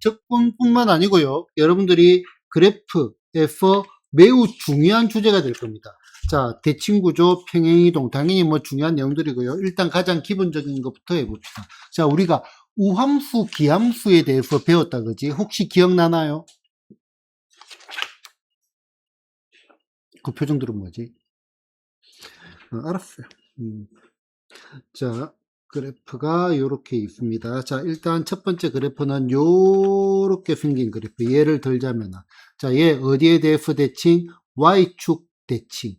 적분뿐만 아니고요. 여러분들이 그래프에서 매우 중요한 주제가 될 겁니다. 자, 대칭구조, 평행이동, 당연히 뭐 중요한 내용들이고요. 일단 가장 기본적인 것부터 해봅시다. 자, 우리가 우함수, 기함수에 대해서 배웠다, 그지? 혹시 기억나나요? 그 표정들은 뭐지? 알았어요. 자, 그래프가 이렇게 있습니다. 자, 일단 첫 번째 그래프는 요렇게 생긴 그래프. 예를 들자면, 자, 얘 어디에 대해서 대칭? Y축 대칭.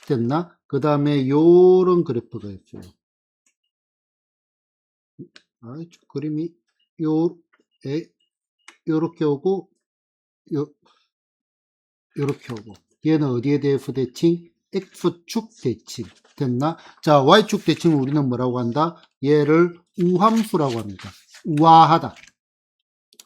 됐나? 그 다음에 요런 그래프가 있어요. 그림이 요렇게 오고, 요렇게 오고. 얘는 어디에 대해서 대칭? X축 대칭. 됐나? 자, Y축 대칭을 우리는 뭐라고 한다? 얘를 우함수라고 합니다. 우아하다.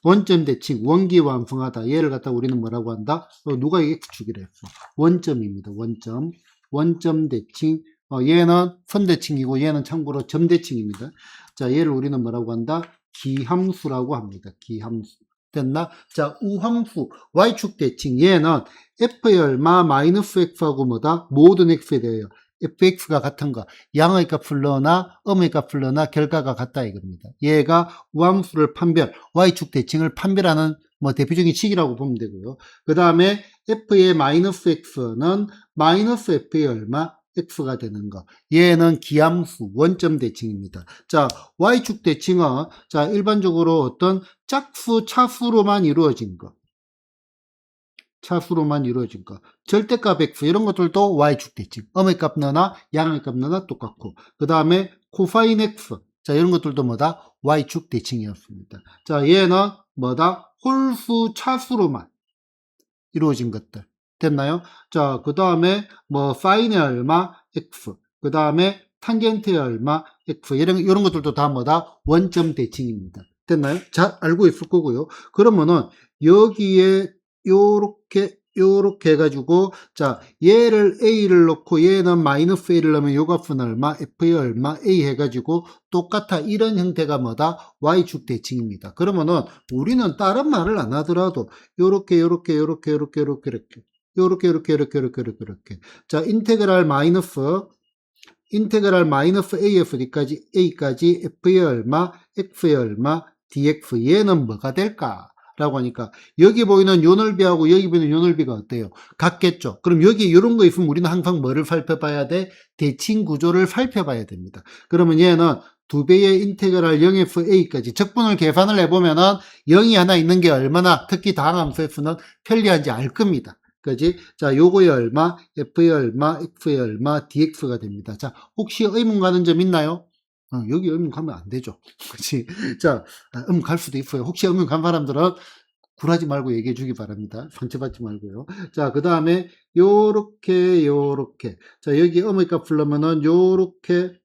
원점 대칭, 원기완성하다. 얘를 갖다 우리는 뭐라고 한다? 누가 X축이라 했어? 원점입니다. 원점. 원점 대칭. 얘는 선대칭이고 얘는 참고로 점대칭입니다. 자, 얘를 우리는 뭐라고 한다? 기함수라고 합니다. 기함수. 됐나? 자, 우함수, Y축 대칭. 얘는 F의 얼마 마이너스 X하고 뭐다? 모든 X에 대하여 fx가 같은 거, 양의 값을 넣으나 음의 값을 넣으나 결과가 같다 이겁니다. 얘가 우함수를 판별, y축 대칭을 판별하는 뭐 대표적인 식이라고 보면 되고요. 그 다음에 f의 마이너스 x는 마이너스 f의 얼마? x가 되는 거. 얘는 기함수, 원점 대칭입니다. 자, y축 대칭은 자 일반적으로 어떤 짝수, 차수로만 이루어진 거. 차수로만 이루어진 거. 절대값 x 이런 것들도 y축 대칭. 음의 값 넣으나 양의 값 넣으나 똑같고. 그 다음에 코사인 x. 자, 이런 것들도 뭐다? y축 대칭이었습니다. 자, 얘는 뭐다? 홀수 차수로만 이루어진 것들. 됐나요? 자, 그 다음에 뭐 사인의 얼마 x. 그 다음에 탄젠트의 얼마 x. 이런 것들도 다 뭐다? 원점 대칭입니다. 됐나요? 잘 알고 있을 거고요. 그러면은 여기에 요렇게 해가지고, 자, 얘를 A를 넣고 얘는 마이너스 A를 넣으면 요 값은 얼마? F의 얼마? A 해가지고 똑같아. 이런 형태가 뭐다? Y축 대칭입니다. 그러면은 우리는 다른 말을 안 하더라도 요렇게. 자, 인테그랄 마이너스 A까지 F의 얼마? X의 얼마? dx. 얘는 뭐가 될까? 라고 하니까 여기 보이는 요 넓이하고 여기 보이는 요 넓이가 어때요? 같겠죠. 그럼 여기 이런 거 있으면 우리는 항상 뭐를 살펴봐야 돼? 대칭 구조를 살펴봐야 됩니다. 그러면 얘는 2배의 인테그랄 0에서 a까지 적분을 계산을 해보면은 0이 하나 있는 게 얼마나 특히 다항함수에서는 편리한지 알 겁니다. 그지? 자, 요거의 얼마, f의 얼마, x의 얼마, dx가 됩니다. 자, 혹시 의문 가는 점 있나요? 여기 의문 가면 안 되죠. 그치? 자, 갈 수도 있어요. 혹시 의문 간 사람들은 굴하지 말고 얘기해 주기 바랍니다. 상처받지 말고요. 자, 그 다음에 요렇게. 자, 여기 음의 값을 넣으면은 요렇게.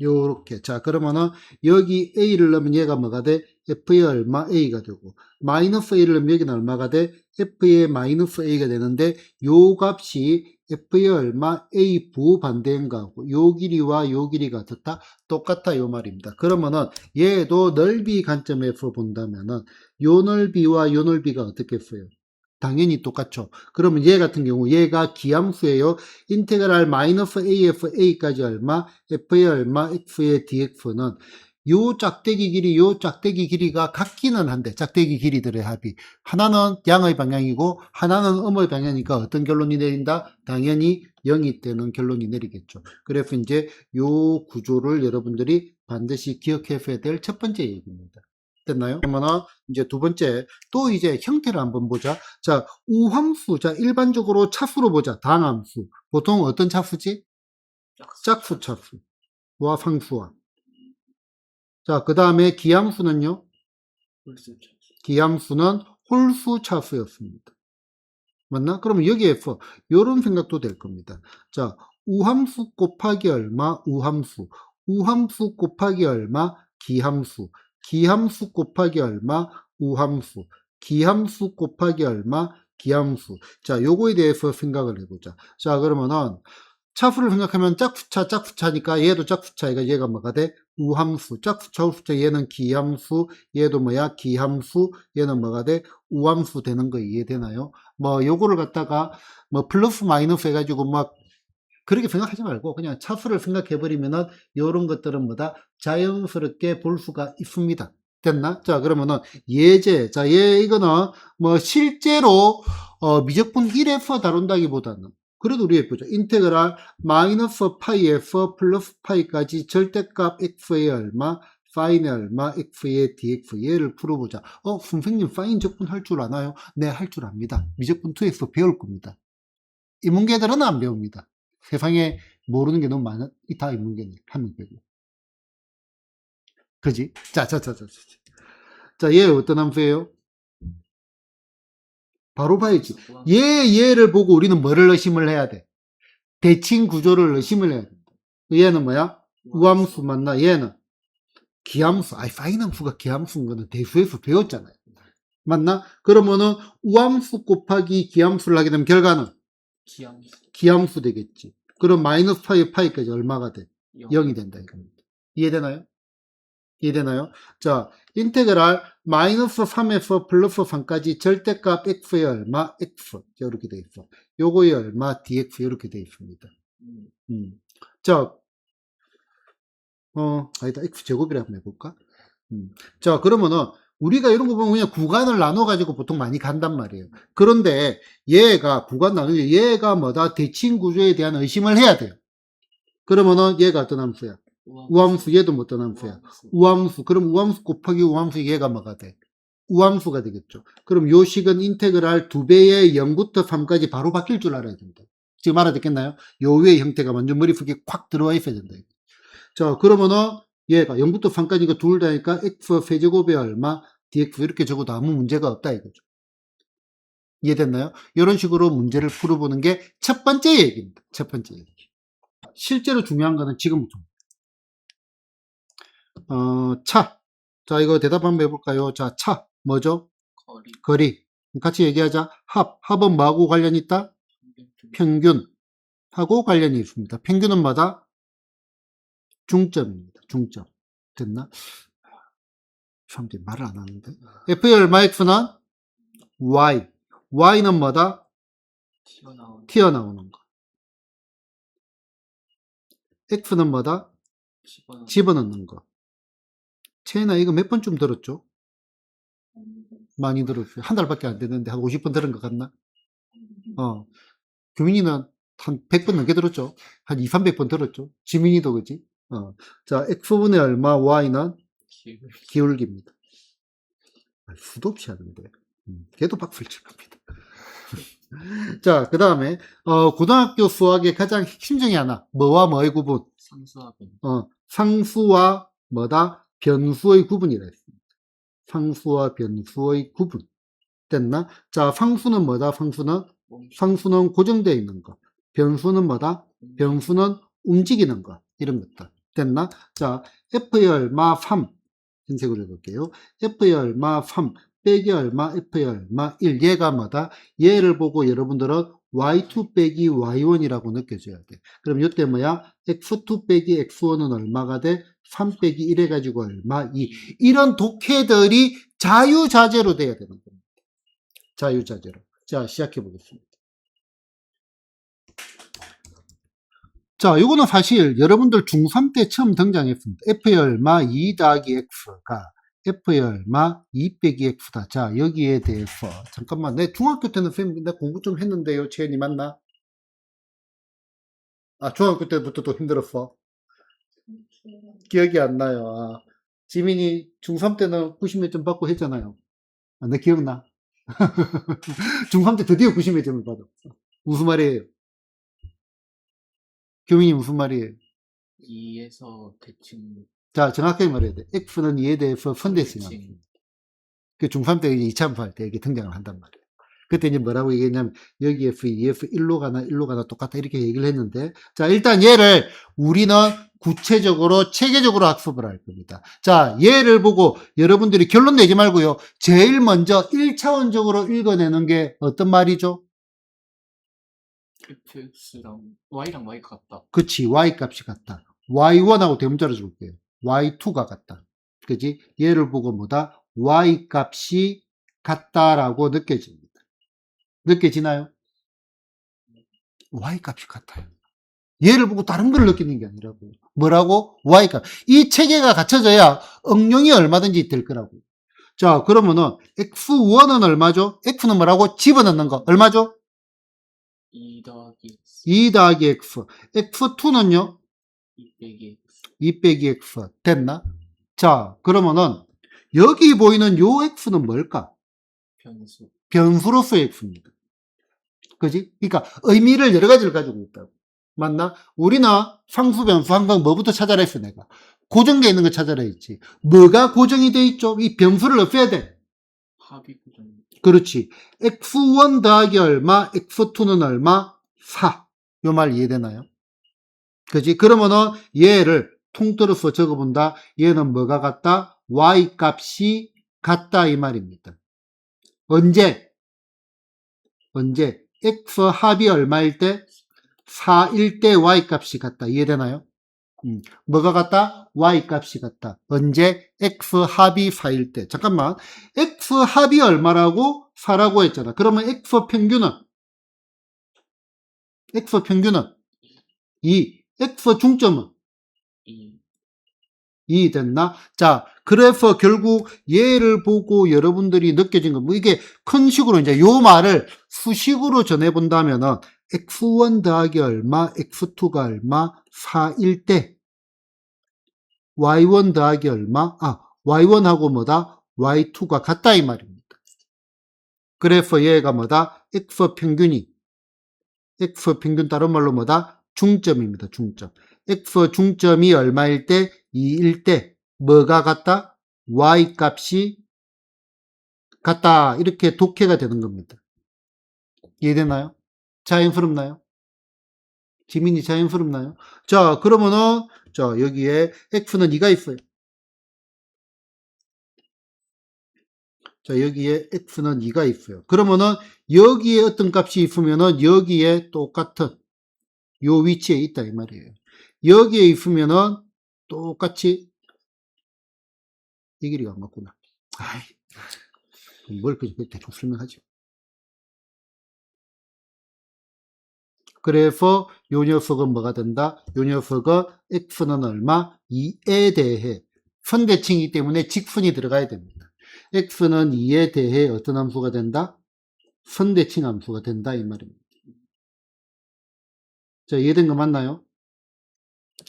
요렇게. 자, 그러면은 여기 a를 넣으면 얘가 뭐가 돼? f의 얼마 a가 되고, 마이너스 a를 넣으면 여기는 얼마가 돼? f의 마이너스 a가 되는데 요 값이 f의 얼마 a 부반대인 거하고 요 길이와 요 길이가 똑같다 요 말입니다. 그러면은 얘도 넓이 관점에서 본다면은 요 넓이와 요 넓이가 어떻겠어요? 당연히 똑같죠. 그러면 얘 같은 경우 얘가 기함수예요. 인테그랄 마이너스 AF A까지 얼마? F의 얼마? X의 DX는 요 짝대기 길이, 요 짝대기 길이가 같기는 한데, 짝대기 길이들의 합이. 하나는 양의 방향이고, 하나는 음의 방향이니까 어떤 결론이 내린다? 당연히 0이 되는 결론이 내리겠죠. 그래서 이제 요 구조를 여러분들이 반드시 기억해야 될 첫 번째 얘기입니다. 됐나요? 그러면은 이제 두 번째, 또 이제 형태를 한번 보자. 자, 우함수. 자, 일반적으로 차수로 보자. 당함수. 보통 어떤 차수지? 짝수 차수. 와 상수와. 자, 그 다음에 기함수는요? 기함수는 홀수 차수였습니다. 맞나? 그러면 여기에서 이런 생각도 될 겁니다. 자, 우함수 곱하기 얼마? 우함수. 우함수 곱하기 얼마? 기함수. 기함수 곱하기 얼마? 우함수. 기함수 곱하기 얼마? 기함수. 자, 요거에 대해서 생각을 해보자. 자, 그러면은 차수를 생각하면 짝수차니까 얘도 짝수차니까 얘가 뭐가 돼? 우함수. 짝수차, 우수차 얘는 기함수, 얘도 뭐야? 기함수, 얘는 뭐가 돼? 우함수 되는 거 이해되나요? 뭐 요거를 갖다가 뭐 플러스 마이너스 해가지고 막 그렇게 생각하지 말고 그냥 차수를 생각해버리면은 요런 것들은 뭐다? 자연스럽게 볼 수가 있습니다. 됐나? 자, 그러면은 예제. 자, 이거는 뭐 실제로 미적분 1에서 다룬다기보다는 그래도 우리 예쁘죠. 인테그랄 마이너스 파이에서 플러스 파이까지 절대값 x의 얼마, 사인의 얼마, x의 dx 얘를 풀어보자. 선생님 사인 적분 할 줄 아나요? 네, 할 줄 압니다. 미적분 2에서 배울 겁니다. 이 문제들은 안 배웁니다. 세상에 모르는 게 너무 많아. 다 이 문제네. 한 명 빼고. 그지? 자. 자, 얘 어떤 함수예요? 바로 봐야지. 얘를 보고 우리는 뭐를 의심을 해야 돼? 대칭 구조를 의심을 해야 돼. 얘는 뭐야? 우함수 맞나? 얘는 기함수. 사인 함수가 기함수인 거는 대수에서 배웠잖아요. 맞나? 그러면은 우함수 곱하기 기함수를 하게 되면 결과는 기함수 되겠지. 그럼 마이너스 파이까지 얼마가 돼? 0이 된다 이겁니다. 이해되나요? 자, 인테그랄 마이너스 3에서 플러스 3까지 절대값 x의 얼마? x. 이렇게 돼 있어. 요거의 얼마? dx. 이렇게 돼 있습니다. 자, 아니다. x제곱이라 한번 해볼까? 자, 그러면은 우리가 이런 거 보면 그냥 구간을 나눠가지고 보통 많이 간단 말이에요. 그런데 얘가 구간 나누기 얘가 뭐다? 대칭 구조에 대한 의심을 해야 돼요. 그러면은 얘가 어떤 함수야? 우함수. 얘도 뭐 어떤 함수야? 우함수. 그럼 우함수 곱하기 우함수 얘가 뭐가 돼? 우함수가 되겠죠. 그럼 요 식은 인테그랄 2배의 0부터 3까지 바로 바뀔 줄 알아야 된다. 지금 알아듣겠나요? 요 위의 형태가 완전 머릿속에 콱 들어와 있어야 된다. 자, 그러면은 얘가 0부터 3까지가 둘 다니까 x 세제곱에 얼마? dx 이렇게 적어도 아무 문제가 없다 이거죠. 이해됐나요? 이런 식으로 문제를 풀어보는 게 첫 번째 얘기입니다. 첫 번째 얘기. 실제로 중요한 거는 지금부터. 차. 자, 이거 대답 한번 해볼까요? 자, 차. 뭐죠? 거리. 같이 얘기하자. 합은 뭐하고 관련이 있다? 평균하고 관련이 있습니다. 평균은 뭐다? 중점입니다. 중점. 됐나? 사람들이 말을 안 하는데. F의 얼마 X는 Y. Y는 뭐다? 튀어나오는 거. X는 뭐다? 집어넣는 거. 채나 이거 몇 번쯤 들었죠? 많이 들었어요. 한 달밖에 안 됐는데 한 50번 들은 것 같나? 규민이는 한 100번 넘게 들었죠? 한 2, 300번 들었죠? 지민이도 그지? 자, X분의 얼마, Y는 기울기입니다. 수도 없이 하는데. 걔도 박수를 칩니다. 자, 그 다음에, 고등학교 수학의 가장 핵심 중에 하나. 뭐와 뭐의 구분? 상수와 뭐다? 변수의 구분이라 했습니다. 상수와 변수의 구분. 됐나? 자, 상수는 뭐다? 상수는 고정되어 있는 거. 변수는 뭐다? 변수는 움직이는 거. 이런 것들. 됐나? 자, F의 얼마 3. 흰색으로 해볼게요. F의 얼마 3. 빼기 얼마, F의 얼마 1. 얘가 뭐다? 얘를 보고 여러분들은 Y2 빼기 Y1이라고 느껴져야 돼. 그럼 이때 뭐야? X2 빼기 X1은 얼마가 돼? 3 빼기 1 해가지고 얼마? 2. 이런 독해들이 자유자재로 돼야 되는 겁니다. 자유자재로. 자, 시작해 보겠습니다. 자, 요거는 사실 여러분들 중3 때 처음 등장했습니다. F의 얼마 2 더하기 X가 F의 얼마 2 빼기 X다. 자, 여기에 대해서 잠깐만, 내 중학교 때는 선생님 나 공부 좀 했는데요. 채연이 맞나? 중학교 때부터 또 힘들었어. 기억이 안 나요. 지민이 중3 때는 90몇 점 받고 했잖아요. 내 기억나? 중3 때 드디어 90몇 점을 받았어. 무슨 말이에요? 교민이 무슨 말이에요? 2에서 대칭. 자, 정확하게 말해야 돼. X는 2에 대해서 선대칭합니다. 그 중3 때 이제 2차함수 할 때 이게 등장을 한단 말이에요. 그때 이제 뭐라고 얘기했냐면, 여기에서 2에서 1로 가나 똑같다 이렇게 얘기를 했는데, 자, 일단 얘를 우리는 구체적으로, 체계적으로 학습을 할 겁니다. 자, 얘를 보고 여러분들이 결론 내지 말고요. 제일 먼저 1차원적으로 읽어내는 게 어떤 말이죠? fx랑 y랑 y가 같다. 그치, y 값이 같다. y1하고 대문자로 줄게요. y2가 같다. 그지? 얘를 보고 뭐다? y 값이 같다라고 느껴집니다. 느껴지나요? y 값이 같아요. 얘를 보고 다른 걸 느끼는 게 아니라고. 뭐라고? y 값. 이 체계가 갖춰져야 응용이 얼마든지 될 거라고. 자, 그러면은 x1은 얼마죠? x는 뭐라고? 집어넣는 거. 얼마죠? 2 더하기 x 2 더하기 x. x2는요? 2 빼기 x 2 빼기 x. 됐나? 자, 그러면은 여기 보이는 요 x는 뭘까? 변수. 변수로서의 x입니다. 그지? 그러니까 의미를 여러 가지를 가지고 있다고. 맞나? 우리나 상수 변수 항상 뭐부터 찾아라 했어, 내가. 고정되어 있는 거 찾아라 했지. 뭐가 고정이 돼 있죠? 이 변수를 없애야 돼. 합이 고정. 그렇지. x1 더하기 얼마, x2는 얼마? 4. 요 말 이해되나요? 그지? 그러면은 얘를 통틀어서 적어본다. 얘는 뭐가 같다? y 값이 같다 이 말입니다. 언제? x 합이 얼마일 때? 4일 때 y 값이 같다. 이해되나요? 뭐가 같다? y 값이 같다. 언제? x 합이 4일 때. 잠깐만. x 합이 얼마라고? 4라고 했잖아. 그러면 x 평균은 2. x 중점은 2 2 됐나? 자, 그래서 결국 얘를 보고 여러분들이 느껴진 거, 뭐 이게 큰 식으로 이제 요 말을 수식으로 전해본다면은 x1 더하기 얼마, x2가 얼마, 4일 때 y1 더하기 얼마, y1하고 뭐다? y2가 같다 이 말입니다. 그래서 얘가 뭐다? x 평균 다른 말로 뭐다? 중점입니다. 중점. x 중점이 얼마일 때? 2일 때 뭐가 같다? y 값이 같다. 이렇게 독해가 되는 겁니다. 이해되나요? 자연스럽나요? 지민이 자연스럽나요? 자, 그러면은 자, 여기에 x는 2가 있어요. 자, 여기에 x는 2가 있어요. 그러면은 여기에 어떤 값이 있으면은 여기에 똑같은 요 위치에 있다 이 말이에요. 여기에 있으면은 똑같이 이 길이가 안 맞구나. 아이, 뭘 그렇게 대충 설명하지. 그래서 요 녀석은 뭐가 된다? 요 녀석은 x는 얼마? 2에 대해 선대칭이기 때문에 직선이 들어가야 됩니다. x는 2에 대해 어떤 함수가 된다? 선대칭 함수가 된다 이 말입니다. 자, 이해된 거 맞나요?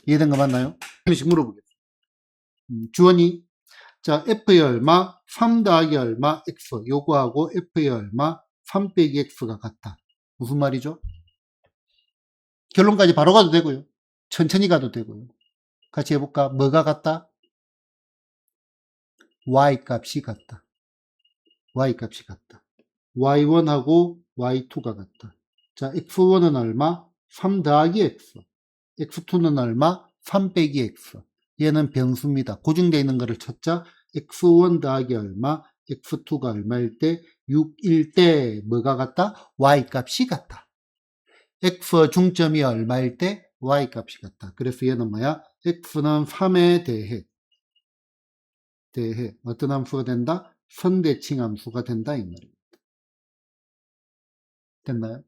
이해된 거 맞나요? 한 번씩 물어보겠습니다. 주원이 자, f의 얼마? 3 더하기 얼마? x. 요거하고 f의 얼마? 3 빼기 x가 같다. 무슨 말이죠? 결론까지 바로 가도 되고요. 천천히 가도 되고요. 같이 해볼까? 뭐가 같다? y 값이 같다. y 값이 같다. y1하고 y2가 같다. 자, x1은 얼마? 3 더하기 x. x2는 얼마? 3 빼기 x. 얘는 변수입니다. 고정되어 있는 거를 찾자. x1 더하기 얼마? x2가 얼마일 때? 6일 때 뭐가 같다? y 값이 같다. x 중점이 얼마일 때? y 값이 같다. 그래서 얘는 뭐야? x는 3에 대해 어떤 함수가 된다? 선대칭 함수가 된다 이 말입니다. 됐나요?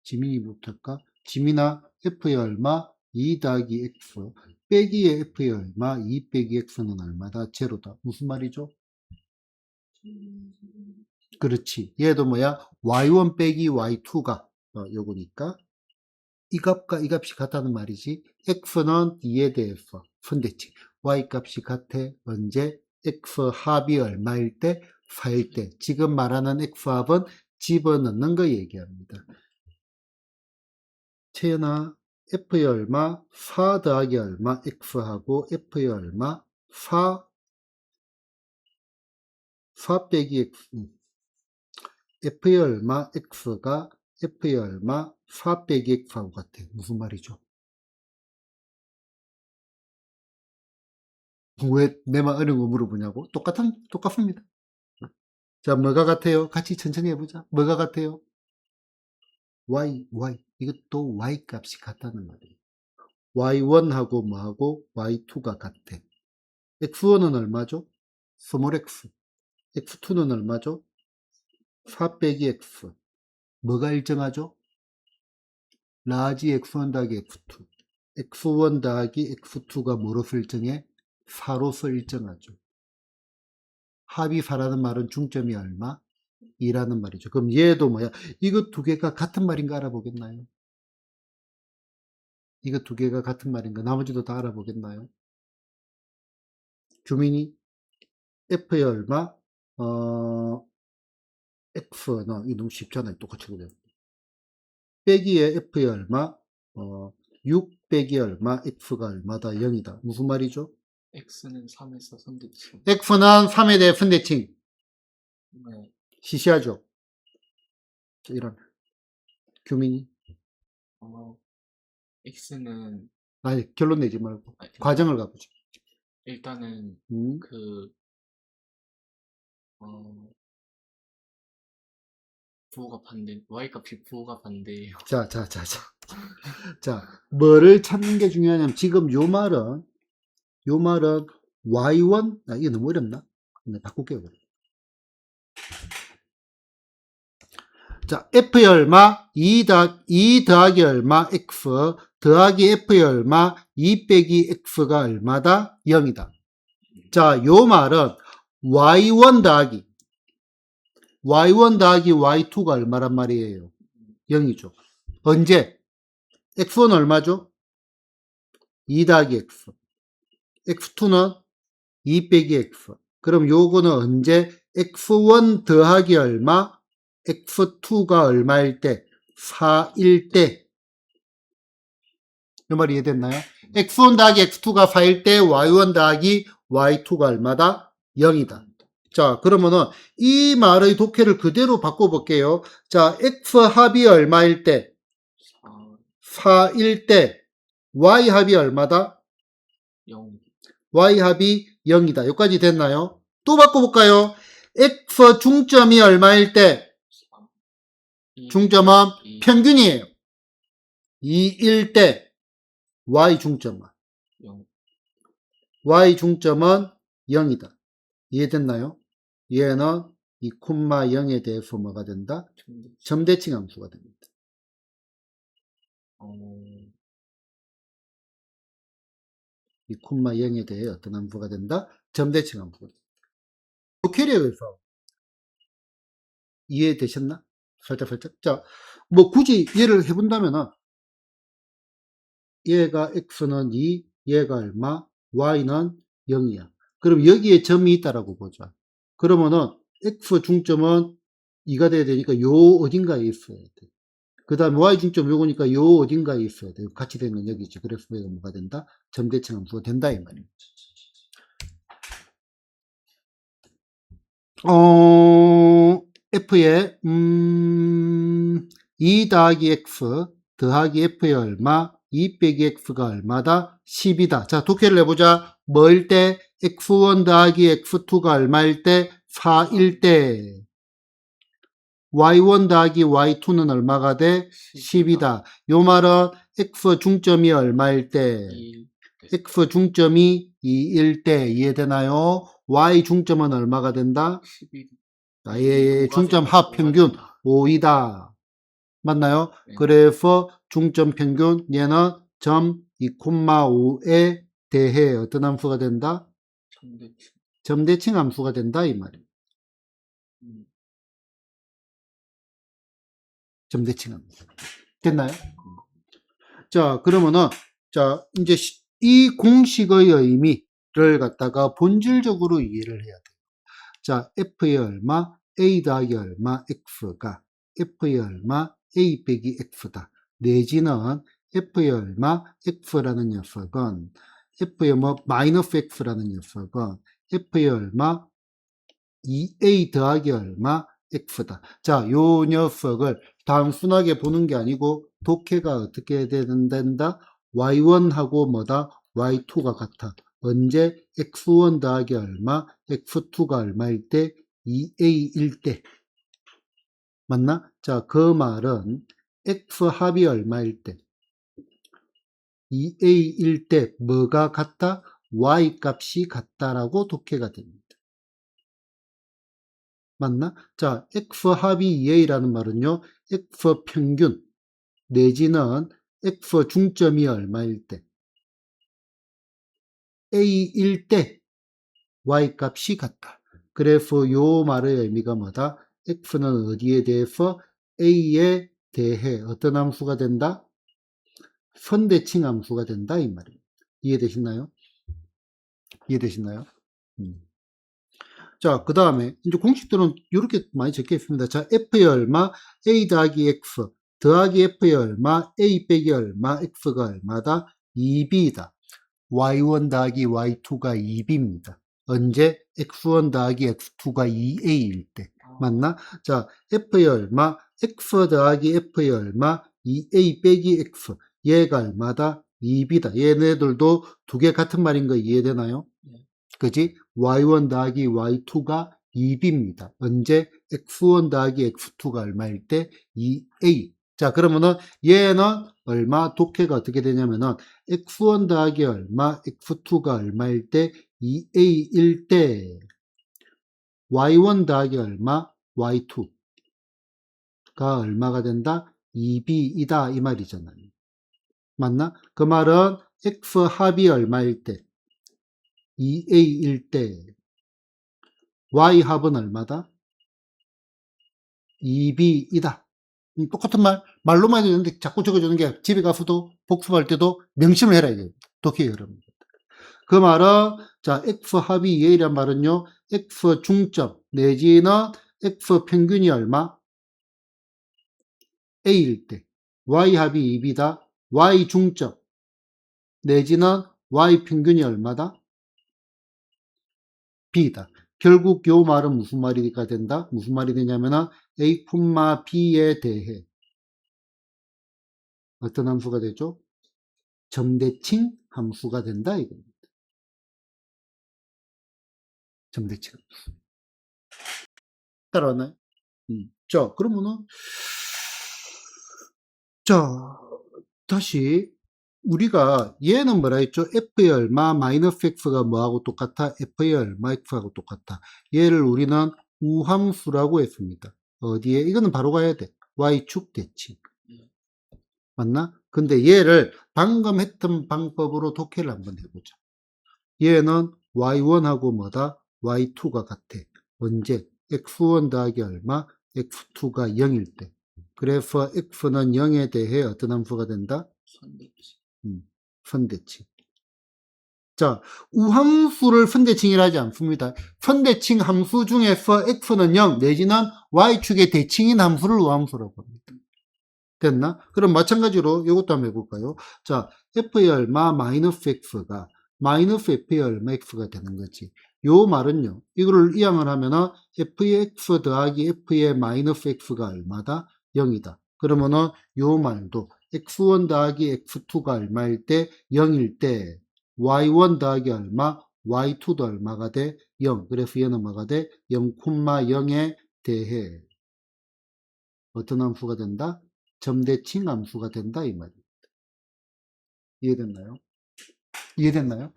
지민이부터 할까? 지민아 f의 얼마? 2 더하기 x 빼기의 f의 얼마? 2 빼기 x는 얼마다? 제로다. 무슨 말이죠? 그렇지. 얘도 뭐야? y1 빼기 y2가 요거니까 이 값과 이 값이 같다는 말이지. x는 2에 대해서 선대칭. y 값이 같아. 언제? x 합이 얼마일 때? 4일 때. 지금 말하는 x 합은 집어넣는 거 얘기합니다. 채연아, f의 얼마? 4 더하기 얼마? x하고 f의 얼마? 4 빼기 x. f의 얼마? x가 f의 얼마? 4 빼기 x하고 같아. 무슨 말이죠? 왜 내 말 어려운 거 물어보냐고? 똑같습니다. 자, 뭐가 같아요? 같이 천천히 해보자. 뭐가 같아요? y. 이것도 y 값이 같다는 말이에요. y1하고 뭐하고 y2가 같아. x1은 얼마죠? 스몰 x. x2는 얼마죠? 4 빼기 x. 뭐가 일정하죠? 라지 x1 더하기 x2. x1 더하기 x2가 뭐로서 일정해? 4로서 일정하죠. 합이 4라는 말은 중점이 얼마? 2라는 말이죠. 그럼 얘도 뭐야? 이거 두 개가 같은 말인가 알아보겠나요? 이거 두 개가 같은 말인가? 나머지도 다 알아보겠나요? 규민이 f의 얼마? x는 이거 너무 쉽잖아요. 똑같이 그려. 빼기에 f의 얼마? 6 빼기 얼마? x가 얼마다? 0이다. 무슨 말이죠? x는 3에서 선대칭. x는 3에 대해 선대칭. 네. 시시하죠? 자, 이런. 규민이. x는 아니, 결론 내지 말고. 아니, 과정을 가보죠. 일단은 부호가 반대, y값이 부호가 반대예요. 자. 자, 뭐를 찾는 게 중요하냐면, 지금 요 말은 y1, 이게 너무 어렵나? 네, 바꿀게요. 자, f의 얼마, 2 더하기 얼마, x, 더하기 f의 얼마, 2 빼기 x가 얼마다? 0이다. 자, 요 말은 y1 더하기 y2가 얼마란 말이에요? 0이죠. 언제? x1은 얼마죠? 2 더하기 x. x2는 2 빼기 x. 그럼 요거는 언제? x1 더하기 얼마? x2가 얼마일 때? 4일 때. 이 말이 이해됐나요? x1 더하기 x2가 4일 때 y1 더하기 y2가 얼마다? 0이다. 자, 그러면은 이 말의 독해를 그대로 바꿔볼게요. 자, x 합이 얼마일 때? 4일 때 y 합이 얼마다? 0. y 합이 0이다. 여기까지 됐나요? 또 바꿔볼까요? x 중점이 얼마일 때? 중점은 평균이에요. 2일 때 y 중점은 0. y 중점은 0이다. 이해됐나요? 얘는 이 콤마 0에 대해서 뭐가 된다? 점대칭 함수가 됩니다. 이 콤마 0에 대해 어떤 함수가 된다? 점대칭 함수가 된다. 독해력에서 이해되셨나? 살짝. 자, 뭐 굳이 얘를 해본다면은 얘가 x는 2, 얘가 얼마, y는 0이야. 그럼 여기에 점이 있다라고 보자. 그러면은 x 중점은 2가 돼야 되니까 요 어딘가에 있어야 돼. 그 다음에 y 중점 요거니까 요 어딘가에 있어야 돼. 같이 되는 건 여기지. 그래서 얘가 뭐가 된다? 점대칭 함수가 된다 이 말이야. f의 2 더하기 x 더하기 f의 얼마, 2 빼기 x가 얼마다? 10이다. 자, 독해를 해보자. 뭐일 때? x1 더하기 x2가 얼마일 때? 4일 때. y1 더하기 y2는 얼마가 돼? 10이다. 요 말은 x 중점이 얼마일 때? x 중점이 2일 때. 이해되나요? y 중점은 얼마가 된다? 11. 나의 중점 합 평균 5이다. 맞나요? 네. 그래서 중점 평균 얘는 점 2,5에 대해 어떤 함수가 된다? 점대칭 함수가 된다 이 말이에요. 점대칭 함수. 됐나요? 자, 그러면은 자, 이제 이 공식의 의미를 갖다가 본질적으로 이해를 해야 돼요. 자, f의 얼마, a 더하기 얼마, x가 f의 얼마, a 빼기 x다. 내지는 f의 얼마, x라는 녀석은 f의 뭐 마이너스 x라는 녀석은 f의 얼마, 2a 더하기 얼마, x다. 자, 요 녀석을 단순하게 보는 게 아니고 독해가 어떻게 된다? y1하고 뭐다? y2가 같아. 언제? x1 더하기 얼마, x2가 얼마일 때? 2a일 때. 맞나? 자, 그 말은 x 합이 얼마일 때 2a일 때 뭐가 같다? y 값이 같다라고 독해가 됩니다. 맞나? 자, x 합이 2a라는 말은요, x 평균 내지는 x 중점이 얼마일 때 a일 때 y 값이 같다. 그래서 요 말의 의미가 뭐다? x는 어디에 대해서 a에 대해 어떤 함수가 된다? 선대칭 함수가 된다 이 말입니다. 이해되시나요? 이해되시나요? 자, 그 다음에 이제 공식들은 이렇게 많이 적혀 있습니다. 자, f의 얼마, a 더하기 x 더하기 f의 얼마, a 빼기 얼마, x가 얼마다? 2b다. y1 더하기 y2가 2b입니다. 언제? x1 더하기 x2가 2a일 때. 맞나? 자, f의 얼마, x 더하기 f의 얼마, 2a 빼기 x. 얘가 얼마다? 2b다. 얘네들도 두 개 같은 말인 거 이해되나요? 그지? y1 더하기 y2가 2b입니다. 언제? x1 더하기 x2가 얼마일 때? 2a. 자, 그러면은 얘는 얼마? 독해가 어떻게 되냐면은 x1 더하기 얼마? x2가 얼마일 때? 2a일 때 y1 더하기 얼마? y2가 얼마가 된다? 2b이다 이 말이잖아요. 맞나? 그 말은 x 합이 얼마일 때? 2a일 때 y 합은 얼마다? 2b이다. 똑같은 말로만 해도 되는데 자꾸 적어주는 게 집에 가서도 복습할 때도 명심을 해라 이게 독해요 여러분. 그 말은 자 x 합이 2a란 말은요 x 중점 내지는 x 평균이 얼마? a일 때 y 합이 2b다. y 중점 내지는 y 평균이 얼마다? b다. 결국 요 말은 무슨 말이가 된다? 무슨 말이 되냐면은 a, b에 대해 어떤 함수가 되죠? 점대칭 함수가 된다 이겁니다. 점대칭 함수. 따라왔나요? 자, 그러면은 자, 다시 우리가 얘는 뭐라 했죠? f의 얼마 마이너스 x가 뭐하고 똑같아? f의 얼마 x하고 똑같아. 얘를 우리는 우함수라고 했습니다. 어디에? 이거는 바로 가야 돼. y축 대칭. 맞나? 근데 얘를 방금 했던 방법으로 독해를 한번 해보자. 얘는 y1하고 뭐다? y2가 같아. 언제? x1 더하기 얼마? x2가 0일 때. 그래서 x는 0에 대해 어떤 함수가 된다? 선대칭. 자, 우함수를 선대칭이라 하지 않습니다. 선대칭 함수 중에서 x는 0 내지는 y축의 대칭인 함수를 우함수라고 합니다. 됐나? 그럼 마찬가지로 이것도 한번 해볼까요? 자, f의 얼마 마이너스 x가 마이너스 f의 얼마 x가 되는 거지. 요 말은요. 이거를 이항을 하면은 f의 x 더하기 f의 마이너스 x가 얼마다? 0이다. 그러면은 요 말도 x1 더하기 x2가 얼마일 때? 0일 때 y1 더하기 얼마? y2도 얼마가 돼? 0. 그래서 얘는 뭐가 돼? 0,0에 대해 어떤 함수가 된다? 점대칭 함수가 된다 이 말입니다. 이해됐나요? 이해됐나요?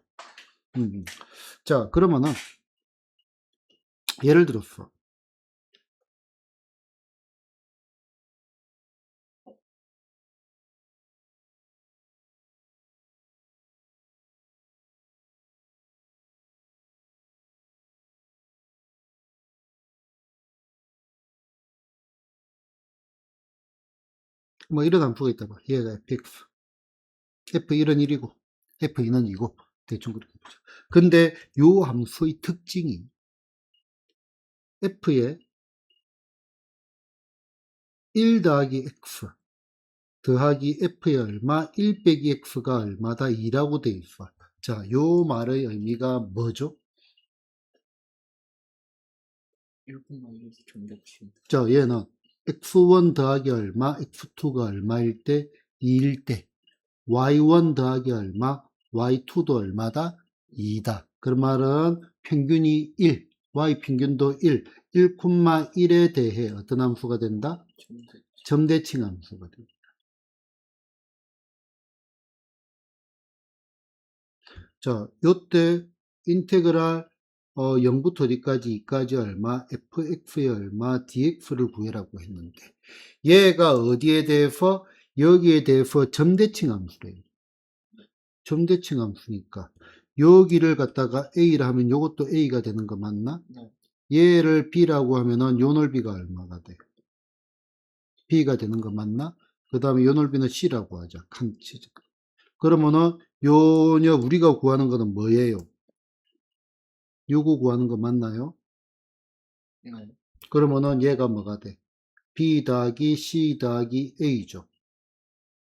자, 그러면은 예를 들어서 뭐 이런 함수가 있다 봐. 얘가 fx f1은 1이고 f2는 2고 대충 그렇게 보죠. 근데 요 함수의 특징이 f의 1 더하기 x 더하기 f의 얼마 1 빼기 x가 얼마다 2라고 돼 있어. 자, 요 말의 의미가 뭐죠? 1분의 점대칭. 자, 얘는 x1 더하기 얼마 x2가 얼마일 때 2일 때 y1 더하기 얼마 y2도 얼마다 2다. 그 말은 평균이 1 y 평균도 1 1,1에 대해 어떤 함수가 된다? 점대칭 함수가 됩니다. 자, 요때 인테그랄 0부터 어디까지 2까지 얼마, fx에 얼마, dx를 구해라고 했는데 얘가 어디에 대해서 여기에 대해서 점대칭 함수래요. 점대칭 함수니까 여기를 갖다가 a라 하면 요것도 a가 되는 거 맞나? 네. 얘를 b라고 하면은 요 넓이가 얼마가 돼? b가 되는 거 맞나? 그 다음에 요 넓이는 c라고 하자. 칸치. 그러면은 요녀 우리가 구하는 거는 뭐예요? 요거 구하는 거 맞나요? 네. 그러면은 얘가 뭐가 돼? b 더하기 c 더하기 a죠.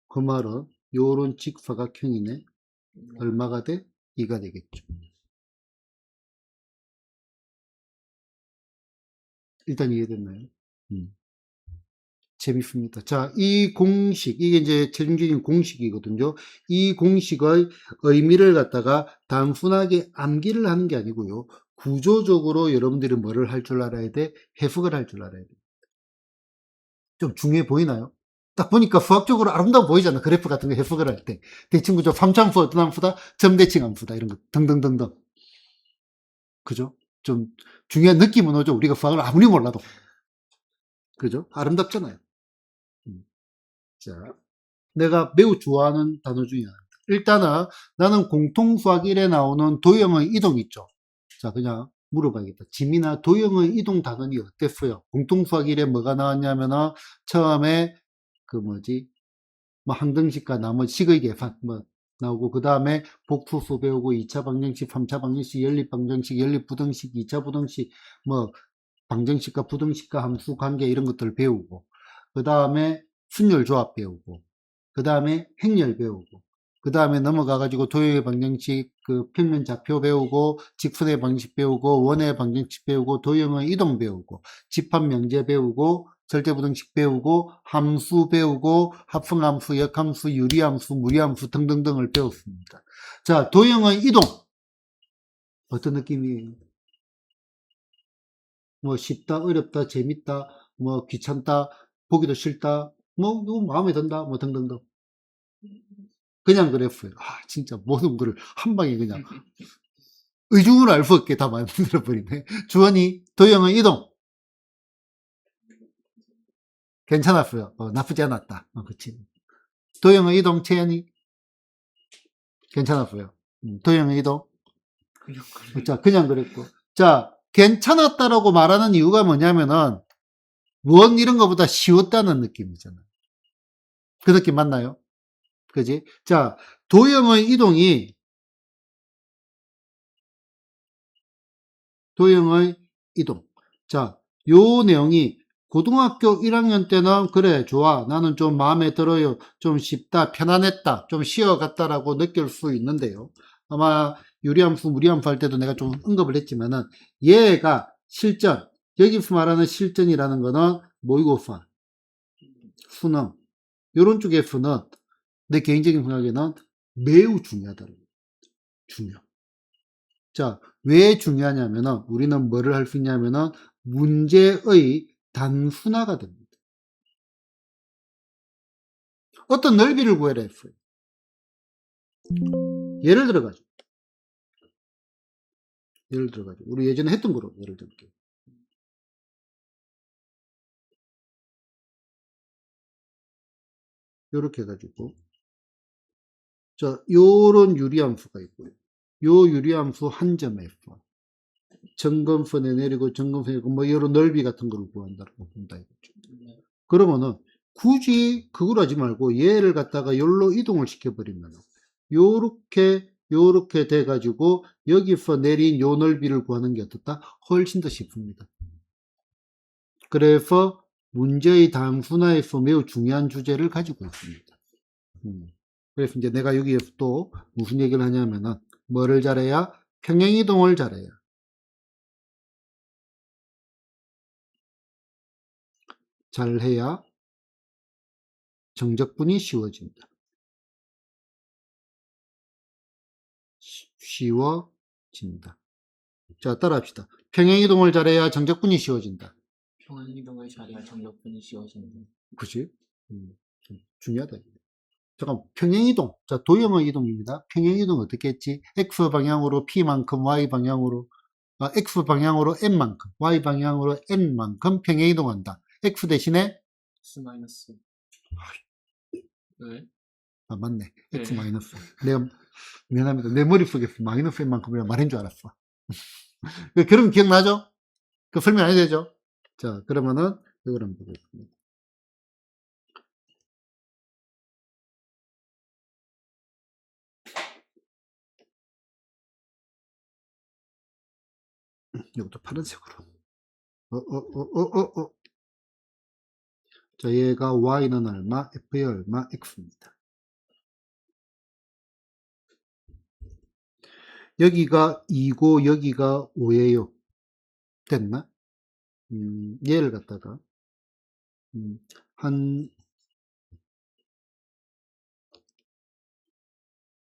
그 말은 요런 직사각형이네. 얼마가 돼? 2가 되겠죠. 일단 이해됐나요? 재밌습니다. 자, 이 공식, 이게 이제 최종적인 공식이거든요. 이 공식의 의미를 갖다가 단순하게 암기를 하는 게 아니고요. 구조적으로 여러분들이 뭐를 할 줄 알아야 돼? 해석을 할 줄 알아야 돼. 좀 중요해 보이나요? 딱 보니까 수학적으로 아름다워 보이잖아. 그래프 같은 거 해석을 할 때. 대칭구조, 삼차함수, 어떤 함수다? 점대칭 함수다. 이런 거 등등등등. 그죠? 좀 중요한 느낌은 오죠. 우리가 수학을 아무리 몰라도. 그죠? 아름답잖아요. 자, 내가 매우 좋아하는 단어 중에 하나. 일단은 나는 공통수학 1에 나오는 도형의 이동 있죠. 자, 그냥 물어봐야겠다. 지민아, 도형의 이동 단원이 어땠어요? 공통수학 1에 뭐가 나왔냐면은 처음에 그 뭐지? 뭐 항등식과 나머지 식의 계산 뭐 나오고 그 다음에 복수수 배우고 2차 방정식, 3차 방정식, 연립방정식, 연립부등식, 2차 부등식 뭐 방정식과 부등식과 함수 관계 이런 것들 배우고 그 다음에 순열 조합 배우고 그 다음에 행렬 배우고 그 다음에 넘어가가지고 도형의 방정식 그 평면 좌표 배우고 직선의 방식 배우고 원의 방정식 배우고 도형의 이동 배우고 집합 명제 배우고 절대부등식 배우고 함수 배우고 합성함수, 역함수, 유리함수, 무리함수 등등등을 배웠습니다. 자, 도형의 이동 어떤 느낌이에요? 뭐 쉽다, 어렵다, 재밌다, 뭐 귀찮다, 보기도 싫다, 뭐 누구 마음에 든다, 뭐 등등등. 그냥 그래프예요. 아, 진짜 모든 거를 한 방에 그냥 의중을 알 수 없게 다 만들어 버리네. 주원이 도형의 이동 괜찮았어요. 나쁘지 않았다. 그치. 도형의 이동 채연이 괜찮았어요. 도형의 이동 그냥 그래. 자, 그냥 그랬고. 자, 괜찮았다라고 말하는 이유가 뭐냐면은, 무언 이런 것보다 쉬웠다는 느낌이잖아. 그 느낌 맞나요? 그지? 자, 도형의 이동이, 도형의 이동. 자, 요 내용이 고등학교 1학년 때는, 그래, 좋아. 나는 좀 마음에 들어요. 좀 쉽다, 편안했다, 좀 쉬어갔다라고 느낄 수 있는데요. 아마 유리함수, 무리함수 할 때도 내가 좀 언급을 했지만은, 얘가 실전, 여기서 말하는 실전이라는 거는 모의고사, 수능, 요런 쪽에서는 내 개인적인 생각에는 매우 중요하다. 중요. 자, 왜 중요하냐면은 우리는 뭐를 할 수 있냐면은 문제의 단순화가 됩니다. 어떤 넓이를 구해라 했어요. 예를 들어가지고 우리 예전에 했던 거로 예를 들게요. 요렇게 해가지고 자, 요런 유리함수가 있고요. 요 유리함수 한 점에 F. 점검선에 내리고 점검선에 내리고 뭐 여러 넓이 같은 걸 구한다고 본다 이거죠. 네. 그러면은 굳이 그걸 하지 말고 얘를 갖다가 여기로 이동을 시켜버리면 요렇게 돼가지고 여기서 내린 요 넓이를 구하는 게 어떻다? 훨씬 더 쉽습니다. 그래서 문제의 단순화에서 매우 중요한 주제를 가지고 있습니다. 그래서 이제 내가 여기에서 또 무슨 얘기를 하냐면은 뭐를 잘해야? 평행이동을 잘해야. 잘해야 정적분이 쉬워진다. 쉬워진다. 자, 따라합시다. 평행이동을 잘해야 정적분이 쉬워진다. 평행이동을 자리할 정적분이 씌워진다. 그치? 좀 중요하다. 잠깐, 평행이동. 자, 도형의 이동입니다. 평행이동 어떻게 했지? X 방향으로 P만큼, Y 방향으로, X 방향으로 N만큼, Y 방향으로 N만큼 평행이동한다. X 대신에, X 마이너스. 왜? 맞네. X 네. 마이너스. 내가, 미안합니다. 내 머릿속에서 마이너스 N만큼이라 말인 줄 알았어. 그럼 기억나죠? 그 설명 안 해도 되죠? 자, 그러면은, 이걸 한번 보겠습니다. 이것도 파란색으로. 자, 얘가 Y는 얼마, F의 얼마, X입니다. 여기가 2고, 여기가 5예요. 됐나? 얘를 갖다가, 한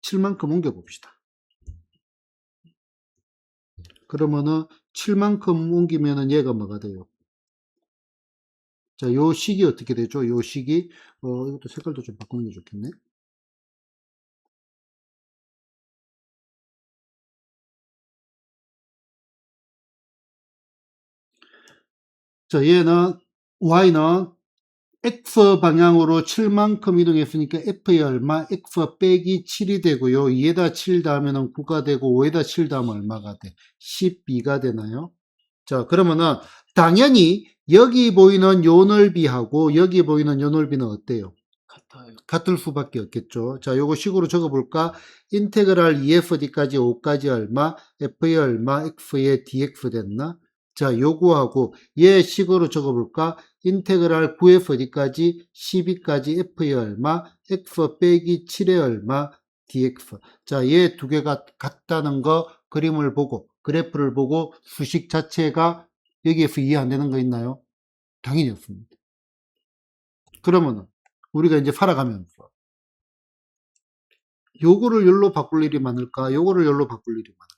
7만큼 옮겨봅시다. 그러면은 7만큼 옮기면은 얘가 뭐가 돼요? 자, 요 식이 어떻게 되죠? 요 식이, 이것도 색깔도 좀 바꾸는 게 좋겠네. 자, 얘는, Y는 X 방향으로 7만큼 이동했으니까 F의 얼마? X 빼기 7이 되고요. 2에다 7 더하면 9가 되고 5에다 7 더하면 얼마가 돼? 12가 되나요? 자, 그러면은 당연히 여기 보이는 요 넓이하고 여기 보이는 요 넓이는 어때요? 같아요. 같을 수밖에 없겠죠. 자, 요거 식으로 적어볼까? 인테그랄 2fd까지 5까지 얼마? f의 얼마? x의 dx 됐나? 자, 요거하고 얘 식으로 적어볼까? 인테그랄 9fd까지 12까지 f의 얼마? x 빼기 7의 얼마? dx. 자, 얘 두 개가 같다는 거 그림을 보고 그래프를 보고 수식 자체가 여기에서 이해 안 되는 거 있나요? 당연히 없습니다. 그러면은 우리가 이제 살아가면서 요거를 열로 바꿀 일이 많을까? 요거를 열로 바꿀 일이 많을까?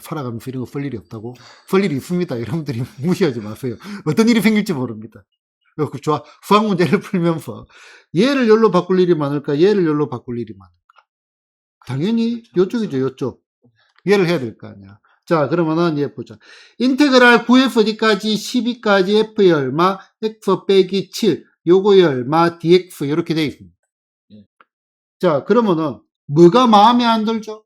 살아가면서 이런 거 쓸 일이 없다고? 쓸 일이 있습니다. 여러분들이 무시하지 마세요. 어떤 일이 생길지 모릅니다. 좋아. 수학 문제를 풀면서 얘를 열로 바꿀 일이 많을까? 얘를 열로 바꿀 일이 많을까? 당연히 요쪽이죠, 요쪽. 얘를 해야 될 거 아니야. 자, 그러면은 얘 보자. 인테그랄 9fd까지 12까지 f의 얼마, x 빼기 7, 요거의 얼마, dx 이렇게 되어 있습니다. 예. 자, 그러면은 뭐가 마음에 안 들죠?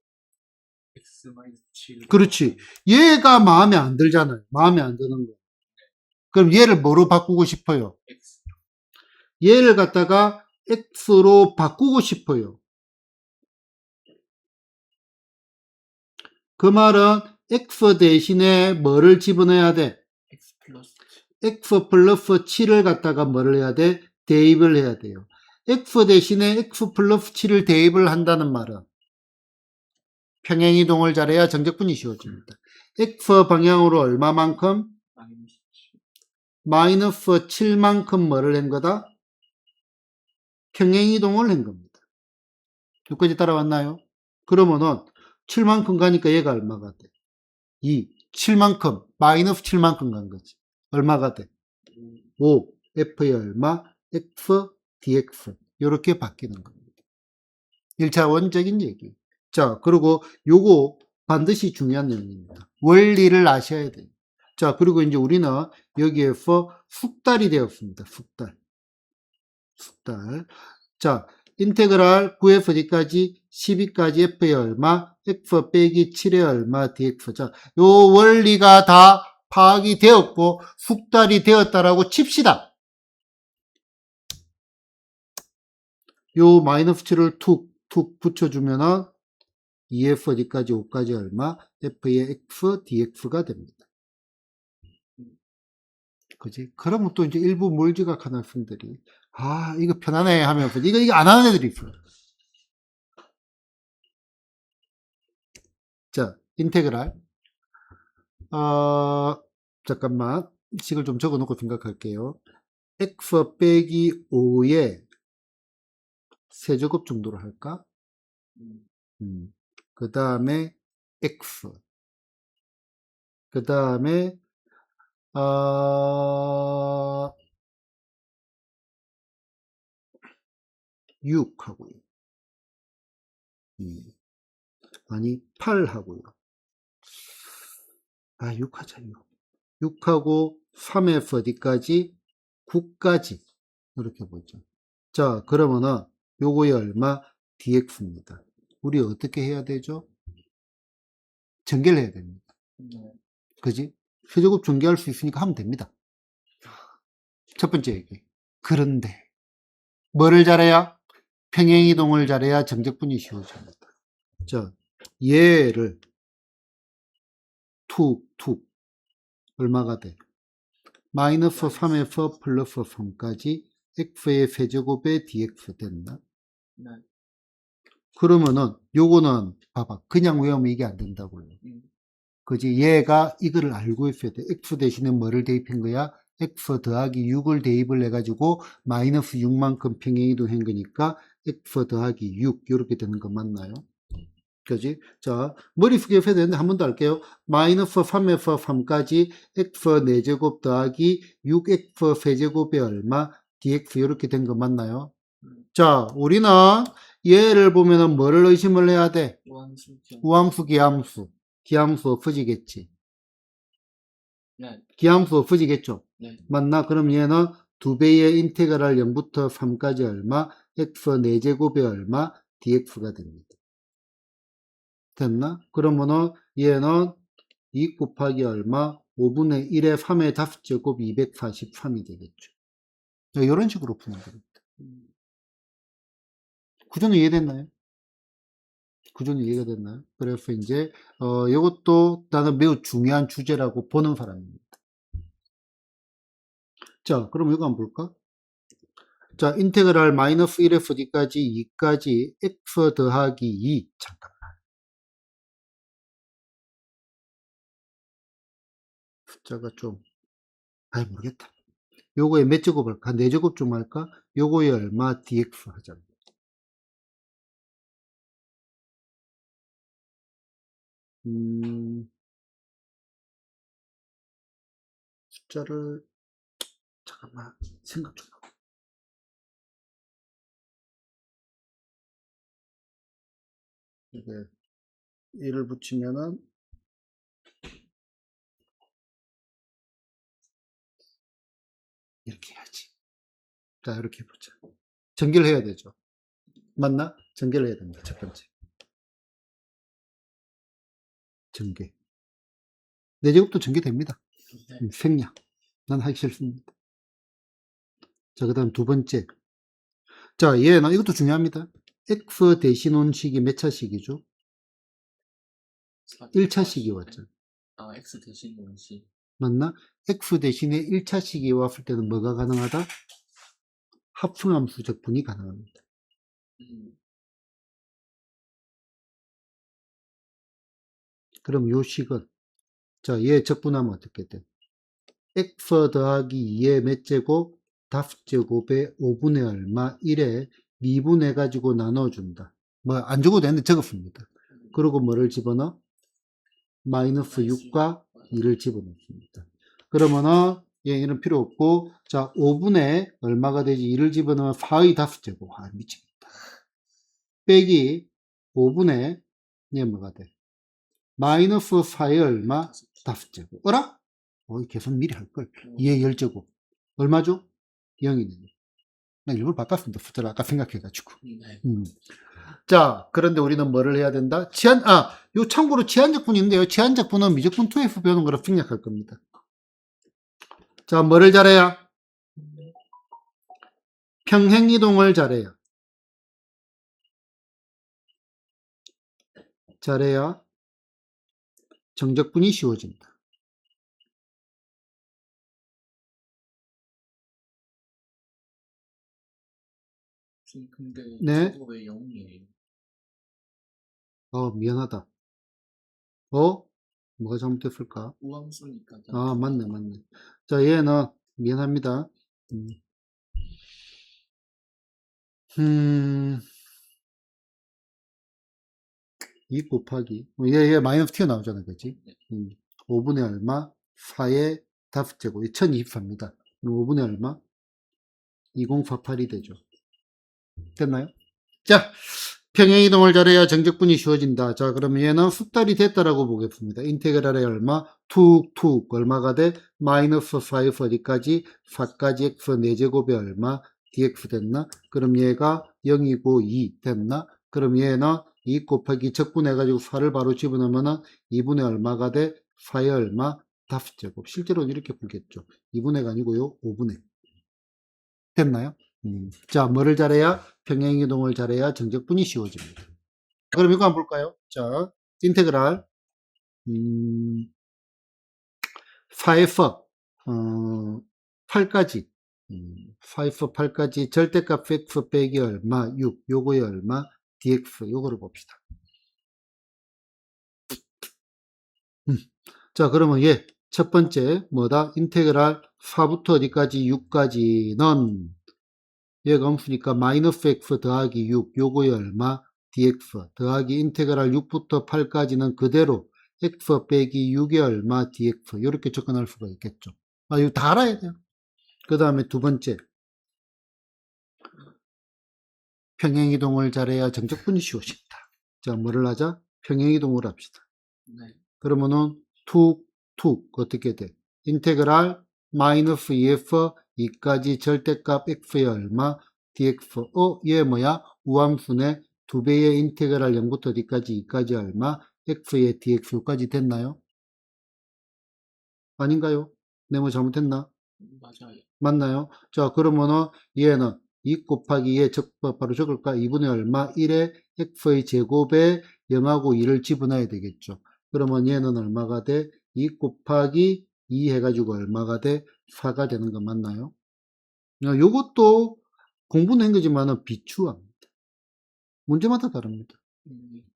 X 마이너스 7. 그렇지. 얘가 마음에 안 들잖아요. 마음에 안 드는 거. 그럼 얘를 뭐로 바꾸고 싶어요? X. 얘를 갖다가 x로 바꾸고 싶어요. 그 말은 x 대신에 뭐를 집어넣어야 돼? X 플러스. x 플러스 7을 갖다가 뭐를 해야 돼? 대입을 해야 돼요. x 대신에 x 플러스 7을 대입을 한다는 말은 평행이동을 잘해야 정적분이 쉬워집니다. x 방향으로 얼마만큼? 마이너스 7. 마이너스 7만큼 뭐를 한 거다? 평행이동을 한 겁니다. 여기까지 따라왔나요? 그러면은 7만큼 가니까 얘가 얼마가 돼? 2. 7만큼, 마이너스 7만큼 간 거지. 얼마가 돼? 5. F의 얼마? X, DX. 이렇게 바뀌는 겁니다. 1차원적인 얘기. 자, 그리고 요거 반드시 중요한 내용입니다. 원리를 아셔야 돼요. 자, 그리고 이제 우리는 여기에서 숙달이 되었습니다. 숙달. 자, 인테그랄 9fd까지 12까지 f의 얼마, x 빼기 7의 얼마, dx. 자, 요 원리가 다 파악이 되었고 숙달이 되었다라고 칩시다. 요 마이너스 7을 툭툭 붙여주면은 2fd까지 5까지 얼마, f의 x, dx가 됩니다. 그지? 그러면 또 이제 일부 몰지각한 학생들이 이거 편하네 하면서 이거 안 하는 애들이 있어요. 자, 인테그랄. 잠깐만. 식을 좀 적어 놓고 생각할게요. x 빼기 5의 세제곱 정도로 할까? 그 다음에 x. 그 다음에 아, 6하고요. 아니, 8하고요. 아, 6 하자, 6. 6하고 3에서 어디까지? 9까지. 이렇게 보죠. 자, 그러면은 요거의 얼마? dx입니다. 우리 어떻게 해야 되죠? 전개를 해야 됩니다. 네. 그지? 세제곱 전개할 수 있으니까 하면 됩니다. 첫 번째 얘기. 그런데 뭐를 잘해야? 평행이동을 잘해야 정적분이 쉬워집니다. 자, 얘를 툭툭 얼마가 돼? 마이너스 3에서 플러스 3까지 x의 세제곱에 dx 된다. 네. 그러면은 요거는 봐봐. 그냥 외우면 이게 안 된다고요. 그지? 얘가 이거를 알고 있어야 돼. x 대신에 뭐를 대입한 거야? x 더하기 6을 대입을 해가지고 마이너스 6만큼 평행이동한 거니까 x 더하기 6 이렇게 되는 거 맞나요? 그지? 자, 머릿속에 해야 되는데 한 번 더 할게요. 마이너스 3에서 3까지 x 4제곱 더하기 6x 세제곱에 얼마? dx 이렇게 된 거 맞나요? 자, 우리는 얘를 보면은 뭐를 의심을 해야 돼? 우함수, 기함수. 기함수 없어지겠지. 네. 기함수 없어지겠죠. 네. 맞나? 그럼 얘는 2배의 인테그랄 0부터 3까지 얼마? x 4제곱에 얼마? dx가 됩니다. 됐나? 그러면은 얘는 2 곱하기 얼마? 5분의 1의 3의 5제곱 243이 되겠죠. 이런 식으로 푸는 겁니다. 구조는 이해됐나요? 구조는 이해가 됐나요? 그래서 이제 이것도 나는 매우 중요한 주제라고 보는 사람입니다. 자, 그럼 이거 한번 볼까? 자, 인테그랄 마이너스 1에서 어디까지? 2까지 x 더하기 2. 잠깐만. 숫자가 좀, 아이, 모르겠다. 요거에 몇 제곱 할까? 4제곱 좀 할까? 요거에 얼마? dx 하자. 숫자를, 잠깐만, 생각 좀 하고. 이게 1을 붙이면은, 이렇게 해야지. 자, 이렇게 보자. 전개를 해야 되죠. 맞나? 전개를 해야 됩니다. 첫 번째. 전개. 4제곱도 전개됩니다. 네. 생략. 난 하기 싫습니다. 자, 그 다음 두 번째. 자, 얘는 이것도 중요합니다. x 대신 온 식이 몇 차식이죠? 1차식이 왔죠. 아, x 대신 원식. 맞나? x 대신에 1차식이 왔을 때는 뭐가 가능하다? 합성함수 적분이 가능합니다. 그럼 요 식은, 자, 얘 적분하면 어떻게 돼? x 더하기 2의 몇 제곱? 5제곱에 5분의 얼마? 1에 미분해가지고 나눠준다. 뭐, 안 적어도 되는데 적었습니다. 그리고 뭐를 집어넣어? 마이너스 6과 2를 집어넣습니다. 그러면은, 얘는 필요 없고, 자, 5분의 얼마가 되지? 2를 집어넣으면 4의 5제곱. 아, 미치겠다. 빼기 5분의, 얘 뭐가 돼? 마이너스 4의 얼마? 5제곱. 어라? 계속 미리 할걸. 2의 10제곱. 얼마죠? 0이네요. 나 일부러 바꿨습니다. 숫자를 아까 생각해가지고. 네. 자, 그런데 우리는 뭐를 해야 된다? 요 참고로 치환적분이 있는데요. 치환적분은 미적분 2F 배우는 거로 생략할 겁니다. 자, 뭐를 잘해야? 평행이동을 잘해야. 잘해야 정적분이 쉬워진다. 근데 네. 저거 왜 0이에요? 미안하다. 뭐가 잘못됐을까? 우함수니까. 맞네. 자, 얘는, 미안합니다. 2 곱하기, 얘 마이너스 튀어나오잖아, 그치? 네. 5분의 얼마? 4의 5제곱 1024입니다. 5분의 얼마? 2048이 되죠. 됐나요? 자, 평행이동을 잘해야 정적분이 쉬워진다. 자, 그러면 얘는 숙달이 됐다라고 보겠습니다. 인테그랄의 얼마? 툭툭 얼마가 돼? 마이너스 5 어디까지? 4까지 x 4제곱이 얼마? dx 됐나? 그럼 얘가 0이고 2 됐나? 그럼 얘는 2 곱하기 적분해가지고 4를 바로 집어넣으면 2분의 얼마가 돼? 4의 얼마? 5제곱. 실제로는 이렇게 풀겠죠. 2분의가 아니고요. 5분의. 됐나요? 자, 뭐를 잘해야? 평행이동을 잘해야 정적분이 쉬워집니다. 그럼 이거 한번 볼까요? 자, 인테그랄 4에서 8까지 4에서 8까지 절대값 x 빼기 얼마? 6 요거의 얼마? dx 요거를 봅시다. 자, 그러면 얘 첫 번째 뭐다? 인테그랄 4부터 어디까지? 6까지는 얘가 음수니까 마이너스 x 더하기 6 요거의 얼마? dx 더하기 인테그랄 6부터 8까지는 그대로 x 빼기 6의 얼마? dx 이렇게 접근할 수가 있겠죠. 아, 이거 다 알아야 돼요. 그 다음에 두 번째 평행이동을 잘해야 정적분이 쉬워진다. 자, 뭐를 하자? 평행이동을 합시다. 네. 그러면은 툭툭 어떻게 돼? 인테그랄 마이너스 2에서 2까지 절대값 x의 얼마? dx 얘 뭐야? 우함수네. 2배의 인테그랄 0부터 어디까지? 2까지 얼마? x의 dx까지 됐나요? 아닌가요? 네모 잘못했나? 맞아요. 맞나요? 자, 그러면은 얘는 2 곱하기 2에 바로 적을까? 2분의 얼마? 1에 x의 제곱에 0하고 2를 집어넣어야 되겠죠. 그러면 얘는 얼마가 돼? 2 곱하기 2 해가지고 얼마가 돼? 4가 되는 거 맞나요? 요것도 공부는 한 거지만은 비추합니다. 문제마다 다릅니다.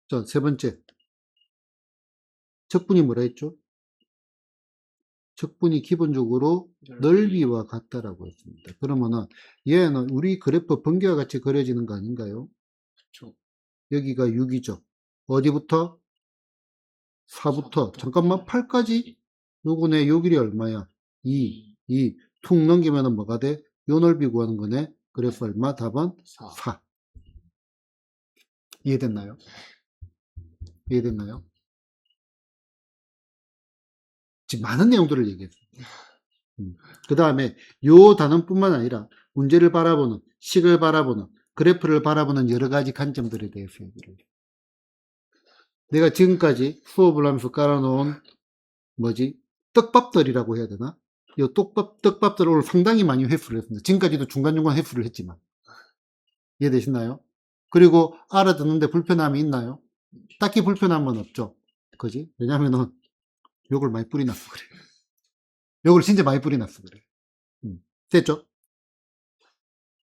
자, 세 번째. 적분이 뭐라 했죠? 적분이 기본적으로 넓이와 같다라고 했습니다. 그러면은 얘는 우리 그래프 번개와 같이 그려지는 거 아닌가요? 그쵸. 여기가 6이죠. 어디부터? 4부터. 잠깐만 8까지? 요거네. 요 길이 얼마야? 2. 툭 넘기면은 뭐가 돼? 요 넓이 구하는 거네. 그래프 얼마? 답은 4. 이해됐나요? 이해됐나요? 지금 많은 내용들을 얘기했습니다. 그 다음에 요 단원뿐만 아니라 문제를 바라보는, 식을 바라보는, 그래프를 바라보는 여러 가지 관점들에 대해서 얘기를 해요. 내가 지금까지 수업을 하면서 깔아놓은 떡밥들이라고 해야 되나? 이 떡밥들을 오늘 상당히 많이 회수를 했습니다. 지금까지도 중간중간 회수를 했지만. 이해되시나요? 그리고 알아듣는데 불편함이 있나요? 딱히 불편함은 없죠. 그지? 왜냐면은 욕을 많이 뿌리놨어 그래. 욕을 진짜 많이 뿌리놨어 그래. 됐죠?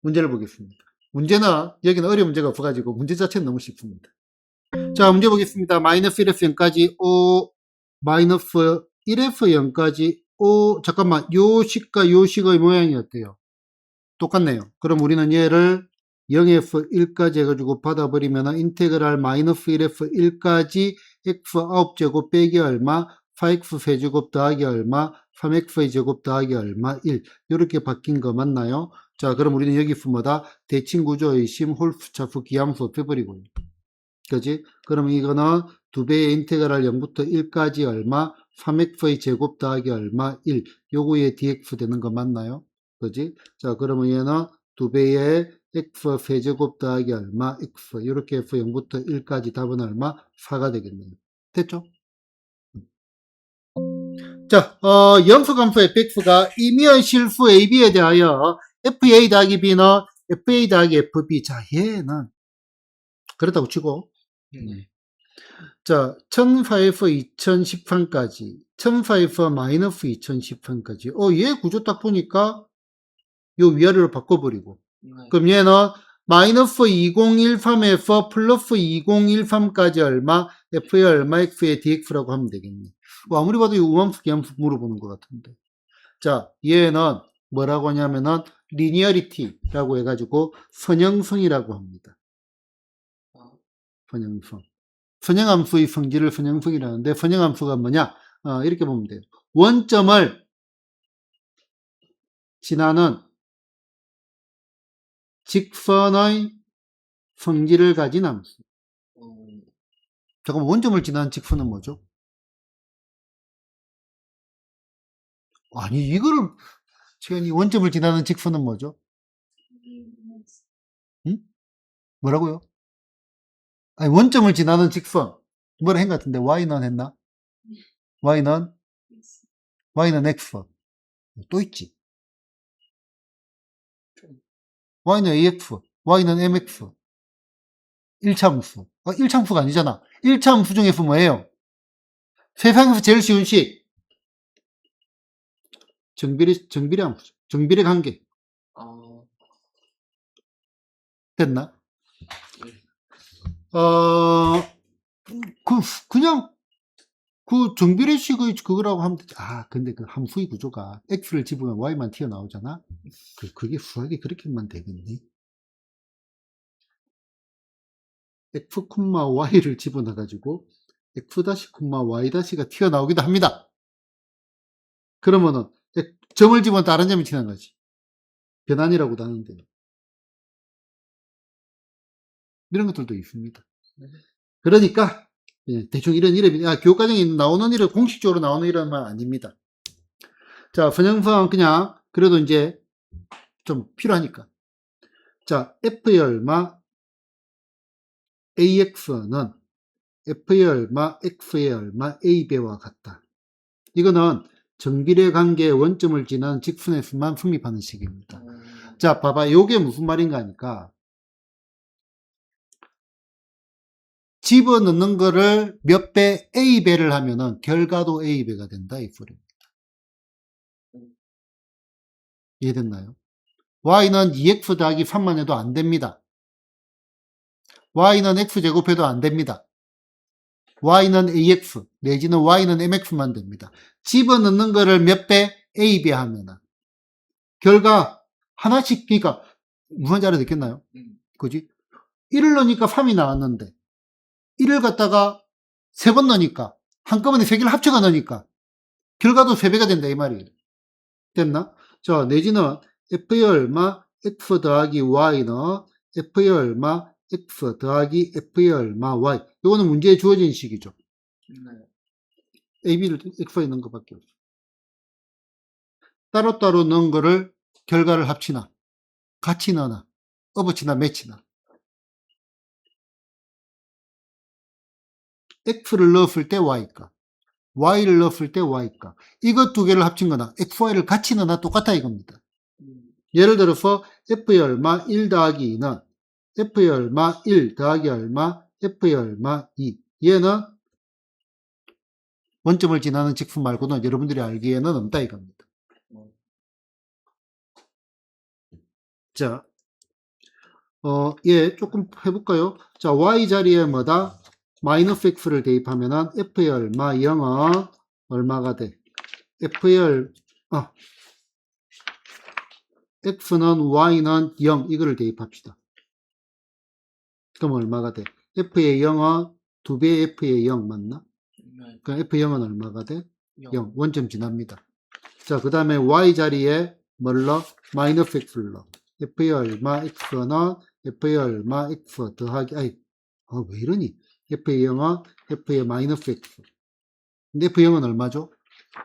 문제를 보겠습니다. 문제는 여기는 어려운 문제가 없어가지고 문제 자체는 너무 쉽습니다. 자, 문제 보겠습니다. 마이너스 1에서 0까지 마이너스 1에서 0까지 잠깐만 요 식과 요 식의 모양이 어때요? 똑같네요. 그럼 우리는 얘를 0에서 1까지 해가지고 받아버리면 인테그랄 마이너스 1에서 1까지 x 9제곱 빼기 얼마 4x 세제곱 더하기 얼마 3x의 제곱 더하기 얼마 1 이렇게 바뀐 거 맞나요? 자, 그럼 우리는 여기서 뭐다? 대칭구조의 심 홀수 차수 기함수 없애버리고요. 그지? 그럼 이거는 2배의 인테그랄 0부터 1까지 얼마 3x의 제곱 더하기 얼마 1 요거의 dx 되는 거 맞나요? 그지? 자, 그러면 얘는 2배의 x 세제곱 더하기 얼마 x 이렇게 해서 0부터 1까지 답은 얼마 4가 되겠네요. 됐죠? 자, 연소함수 fx가 임의의 실수 ab에 대하여 fa 더하기 b는 fa 더하기 fb. 자, 얘는 그렇다고 치고 자, 1004에서 2013까지 1004에서 마이너스 2013까지 얘 구조 딱 보니까 요 위아래로 바꿔버리고 그럼 얘는 마이너스 2013에서 플러스 2013까지 얼마 f의 얼마 x의 dx라고 하면 되겠네. 아무리 봐도 이 우함수 기함수 물어보는 것 같은데. 자, 얘는 뭐라고 하냐면은 리니어리티라고 해가지고 선형성이라고 합니다. 선형성. 선형함수의 성질을 선형성이라는데 선형함수가 뭐냐? 이렇게 보면 돼요. 원점을 지나는 직선의 성질을 가진 함수. 어, 잠깐만, 원점을 지나는 직선은 뭐죠? 아니, 이거를, 시간이 원점을 지나는 직선은 뭐죠? 응? 뭐라고요? 아니, 원점을 지나는 직선. 뭐라 한 것 같은데, y는 했나? y는 x. 또 있지. y는 ax, y는 mx. 1차 함수. 1차 함수가 아니잖아. 1차 함수 중에서 뭐예요? 세상에서 제일 쉬운 식. 정비례 함수죠. 정비례 관계. 아, 됐나? 네. 그냥, 정비례식의 그거라고 하면 되지. 근데 그 함수의 구조가 x를 집으면 y만 튀어나오잖아? 그게 수학이 그렇게만 되겠니? x, y를 집어넣어가지고, x y-가 튀어나오기도 합니다. 그러면은, 점을 집으면 다른 점이 튀어나가지. 변환이라고도 하는데. 이런 것들도 있습니다. 그러니까, 대충 이런 이름이, 교과정에 나오는 이름, 공식적으로 나오는 이름은 아닙니다. 자, 선형성 그냥, 그래도 이제 좀 필요하니까. 자, F의 얼마, AX는 F의 얼마, X의 얼마, A배와 같다. 이거는 정비례 관계의 원점을 지난 직선에서만 성립하는 식입니다. 자, 봐봐. 요게 무슨 말인가 하니까, 집어넣는 거를 몇 배, A배를 하면은 결과도 A배가 된다, 이 소리입니다. 이해됐나요? Y는 2X 더하기 3만 해도 안 됩니다. Y는 X제곱해도 안 됩니다. Y는 AX, 내지는 Y는 MX만 됩니다. 집어넣는 거를 몇 배? A배 하면은. 결과, 하나씩, 그러니까, 무슨 자료 느꼈나요? 그지? 1을 넣으니까 3이 나왔는데, 1을 갖다가 3번 넣으니까, 한꺼번에 3개를 합쳐가 넣으니까, 결과도 3배가 된다, 이 말이에요. 됐나? 자, 내지는 F의 얼마, X 더하기 Y는 F의 얼마, X 더하기 F의 얼마, Y. 이거는 문제에 주어진 식이죠. A, B를 X에 넣은 것밖에 없어. 따로따로 넣은 거를 결과를 합치나, 같이 넣나, 업어치나, 매치나. X를 넣었을 때 Y가, Y를 넣었을 때 Y가. 이것 두 개를 합친 거나, X, Y를 같이 넣나 똑같아 이겁니다. 예를 들어서 F의 얼마 1 더하기 2는 F의 얼마 1 더하기 얼마, F의 얼마 2. 얘는 원점을 지나는 직선 말고는 여러분들이 알기에는 없다 이겁니다. 자, 조금 해볼까요? 자, Y 자리에 뭐다? 마이너스 X를 대입하면은 F의 얼마 0은 얼마가 돼? X는 Y는 0 이거를 대입합시다. 그럼 얼마가 돼? F의 0은 2배 F의 0 맞나? 그럼 F0은 얼마가 돼? 0. 원점 지납니다. 자, 그 다음에 Y 자리에 뭘 넣어? 마이너스 X를 넣어. F의 얼마 X는 F의 얼마 X 더하기, 왜 이러니? F의 0은 F의 마이너스 X. 근데 F0은 얼마죠?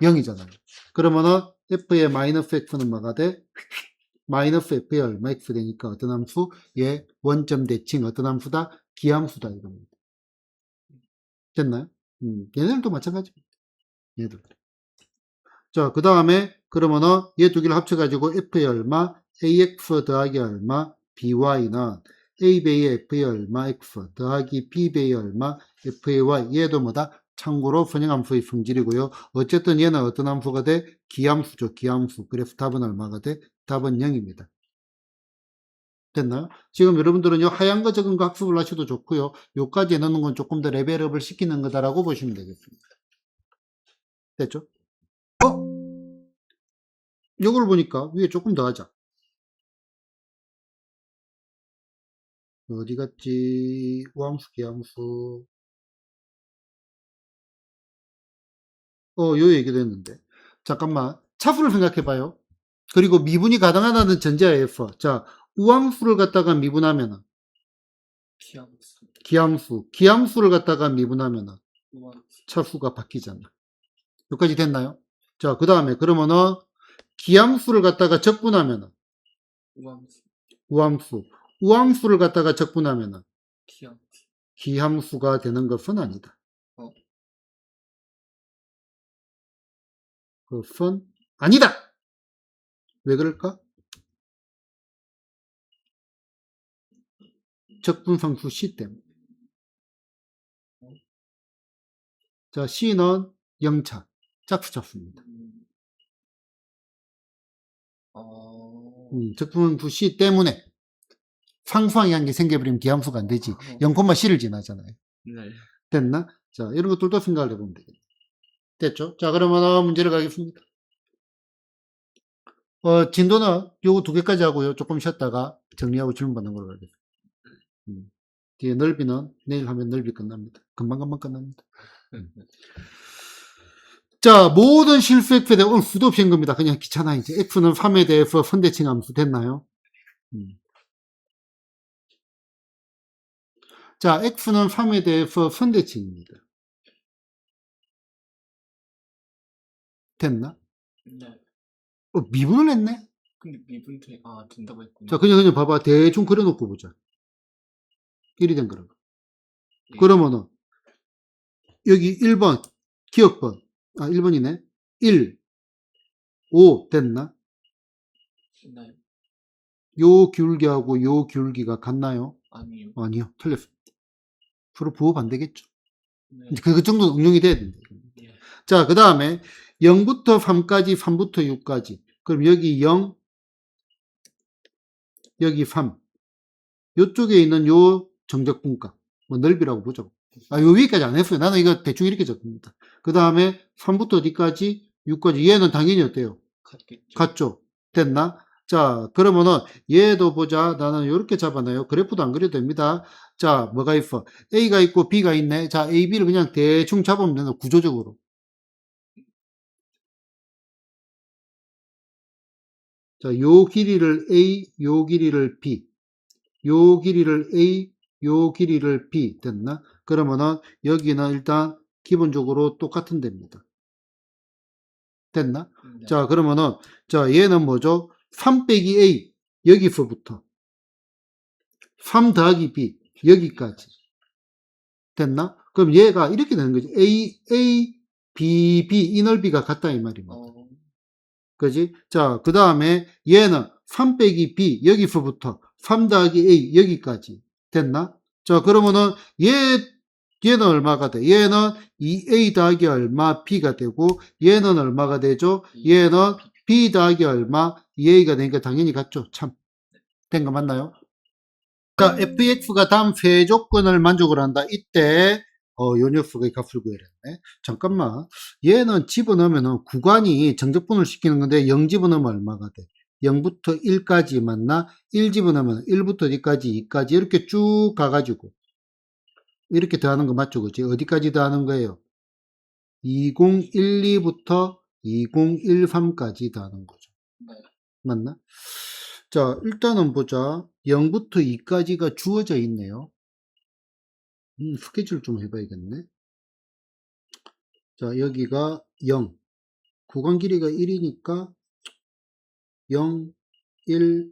0이잖아요. 그러면은 F의 마이너스 X는 뭐가 돼? 마이너스 F의 얼마 X 되니까 어떤 함수? 원점 대칭 어떤 함수다? 기함수다 이겁니다. 됐나요? 얘네들도 마찬가지입니다. 얘들. 자, 그 다음에 그러면은 얘 두 개를 합쳐가지고 F의 얼마? AX 더하기 얼마? BY는 A배의 F의 얼마? X 더하기 B배의 얼마? F의 Y. 얘도 뭐다? 참고로 선형함수의 성질이고요. 어쨌든 얘는 어떤 함수가 돼? 기함수죠. 기함수. 그래서 답은 얼마가 돼? 답은 0입니다. 됐나요? 지금 여러분들은 요 하얀 거 적은 거 학습을 하셔도 좋고요. 요까지 해놓는 건 조금 더 레벨업을 시키는 거다라고 보시면 되겠습니다. 됐죠? 요걸 보니까 위에 조금 더 하자. 어디 갔지? 우함수, 기함수. 요 얘기도 했는데. 잠깐만. 차수를 생각해봐요. 그리고 미분이 가능하다는 전제야 f. 자, 우함수를 갖다가 미분하면은 기함수, 기함수를 갖다가 미분하면은 우함수, 차수가 바뀌잖아. 여기까지 됐나요? 자, 그 다음에 그러면은 기함수를 갖다가 적분하면은 우함수, 우함수를 갖다가 적분하면은 기함수. 기함수가 되는 것은 아니다. 그것은 아니다. 왜 그럴까? 적분상수 C 때문에. 자, C는 0차, 짝수차수입니다. 적분상수 C 때문에 상수항이 한 개 생겨버리면 기함수가 안 되지. 0,C를 지나잖아요. 네. 됐나? 자, 이런 것들도 생각을 해보면 되겠네. 됐죠? 자, 그러면 문제를 가겠습니다. 진도는 요거 2개까지 하고요. 조금 쉬었다가 정리하고 질문 받는 걸로 가겠습니다. 뒤에 넓이는 내일 하면 넓이 끝납니다. 금방금방 끝납니다. 자, 모든 실수 X에 대해 오늘 수도 없이 한 겁니다. 그냥 귀찮아, 이제. X는 3에 대해서 선대칭 함수 됐나요? 자, X는 3에 대해서 선대칭입니다. 됐나? 네. 미분을 했네? 근데 미분 된다고 했군요. 자, 그냥 봐봐. 대충 그려놓고 보자. 1이 된 거라고. 예. 그러면은, 여기 1번, 기억번. 1번이네. 1, 5 됐나? 네. 요 기울기하고 요 기울기가 같나요? 아니요. 아니요. 틀렸습니다. 서로 부호 반대겠죠. 네. 이제 그 정도는 응용이 돼야 된다. 예. 자, 그 다음에 0부터 3까지, 3부터 6까지. 그럼 여기 0, 여기 3. 요쪽에 있는 요 정적분값. 뭐 넓이라고 보죠. 요 위까지 안 했어요. 나는 이거 대충 이렇게 적습니다. 그 다음에 3부터 어디까지? 6까지. 얘는 당연히 어때요? 같겠죠. 같죠? 됐나? 자, 그러면은 얘도 보자. 나는 이렇게 잡아놔요. 그래프도 안 그려도 됩니다. 자, 뭐가 있어? A가 있고 B가 있네. 자, A, B를 그냥 대충 잡으면 되는 구조적으로. 자, 요 길이를 A, 요 길이를 B, 요 길이를 A, 요 길이를 B 됐나? 그러면은 여기는 일단 기본적으로 똑같은 데입니다. 됐나? 네. 자, 그러면은 자, 얘는 뭐죠? 3 빼기 A 여기서부터 3 더하기 B 여기까지 됐나? 그럼 얘가 이렇게 되는 거지. A, B, B 이 넓이가 같다 이 말입니다. 그지? 자, 그 다음에 얘는 3 빼기 B 여기서부터 3 더하기 A 여기까지 됐나? 자, 그러면은 얘는 얼마가 돼? 얘는 2A 더하기 얼마 B가 되고 얘는 얼마가 되죠? 얘는 B 더하기 얼마 2A가 되니까 당연히 같죠. 참. 된 거 맞나요? 자, fx가 다음 세 조건을 만족을 한다. 이때 요 녀석의 값을 구해야 되네. 잠깐만. 얘는 집어넣으면 구간이 정적분을 시키는 건데 0 집어넣으면 얼마가 돼? 0부터 1까지 맞나? 1 집어넣으면 1부터 어디까지? 2까지 이렇게 쭉 가가지고 이렇게 더하는 거 맞죠? 그치? 어디까지 더하는 거예요? 2012부터 2013까지 더하는 거죠. 네. 맞나? 자, 일단은 보자. 0부터 2까지가 주어져 있네요. 스케줄 좀 해봐야겠네. 자, 여기가 0. 구간 길이가 1이니까 0, 1,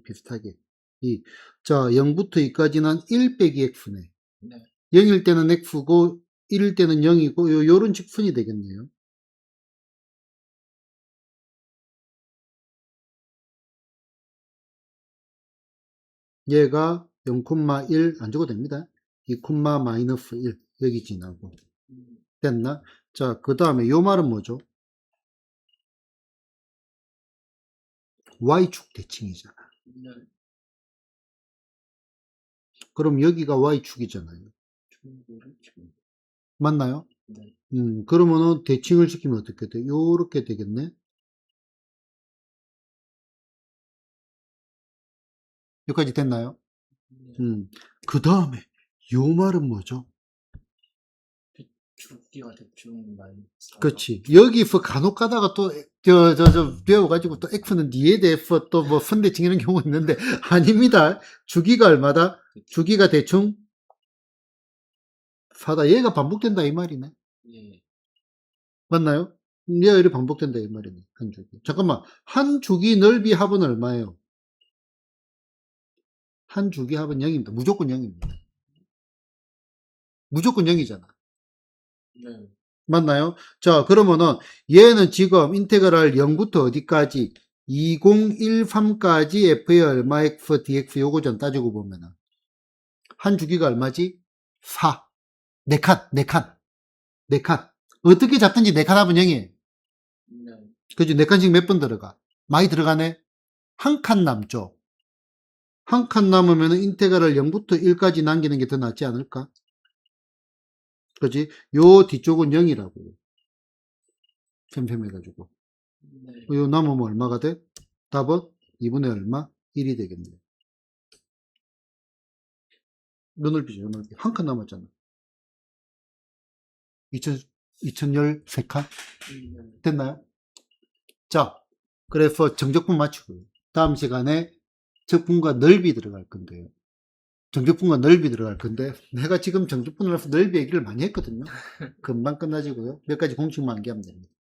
비슷하게 2. 자, 0부터 2까지는 1 빼기 x네. 네. 0일 때는 x고 1일 때는 0이고 요런 직선이 되겠네요. 얘가 0,1 안 줘도 됩니다. 2, 마이너스 1 여기 지나고 됐나? 자, 그 다음에 요 말은 뭐죠? y축 대칭이잖아. 네. 그럼 여기가 y축이잖아요. 맞나요? 네. 그러면은 대칭을 시키면 어떻게 돼? 요렇게 되겠네. 여기까지 됐나요? 네. 그 다음에 요 말은 뭐죠? 주기가 대충 마이너스. 그렇지. 여기서 간혹 가다가 또, 배워가지고 또 F는 뒤에 대해서 또 뭐 선대칭 이런 경우 있는데, 아닙니다. 주기가 얼마다? 주기가 대충 4다. 얘가 반복된다, 이 말이네. 예. 맞나요? 얘가 이렇게 반복된다, 이 말이네. 한 주기. 잠깐만. 한 주기 넓이 합은 얼마예요? 한 주기 합은 0입니다. 무조건 0입니다. 무조건 0이잖아. 네. 맞나요? 자, 그러면은 얘는 지금 인테그랄 0부터 어디까지? 2013까지 f의 얼마 x dx 요거전 따지고 보면은 한 주기가 얼마지? 4. 4칸, 4칸, 4칸. 어떻게 잡든지 4칸 합은 0이에요. 네. 그죠? 4칸씩 몇 번 들어가? 많이 들어가네? 한 칸 남죠? 한 칸 남으면 인테그랄 0부터 1까지 남기는 게 더 낫지 않을까? 그지? 요 뒤쪽은 0이라고요. 셈셈해가지고. 네. 요 남으면 얼마가 돼? 답은 2분의 얼마? 1이 되겠네요. 요 넓이죠, 요 넓이. 한 칸 남았잖아. 2013칸? 네. 됐나요? 자, 그래서 정적분 맞추고요. 다음 시간에 적분과 넓이 들어갈 건데요. 정적분과 넓이 들어갈 건데, 내가 지금 정적분을 해서 넓이 얘기를 많이 했거든요. 금방 끝나지고요. 몇 가지 공식만 암기하면 됩니다.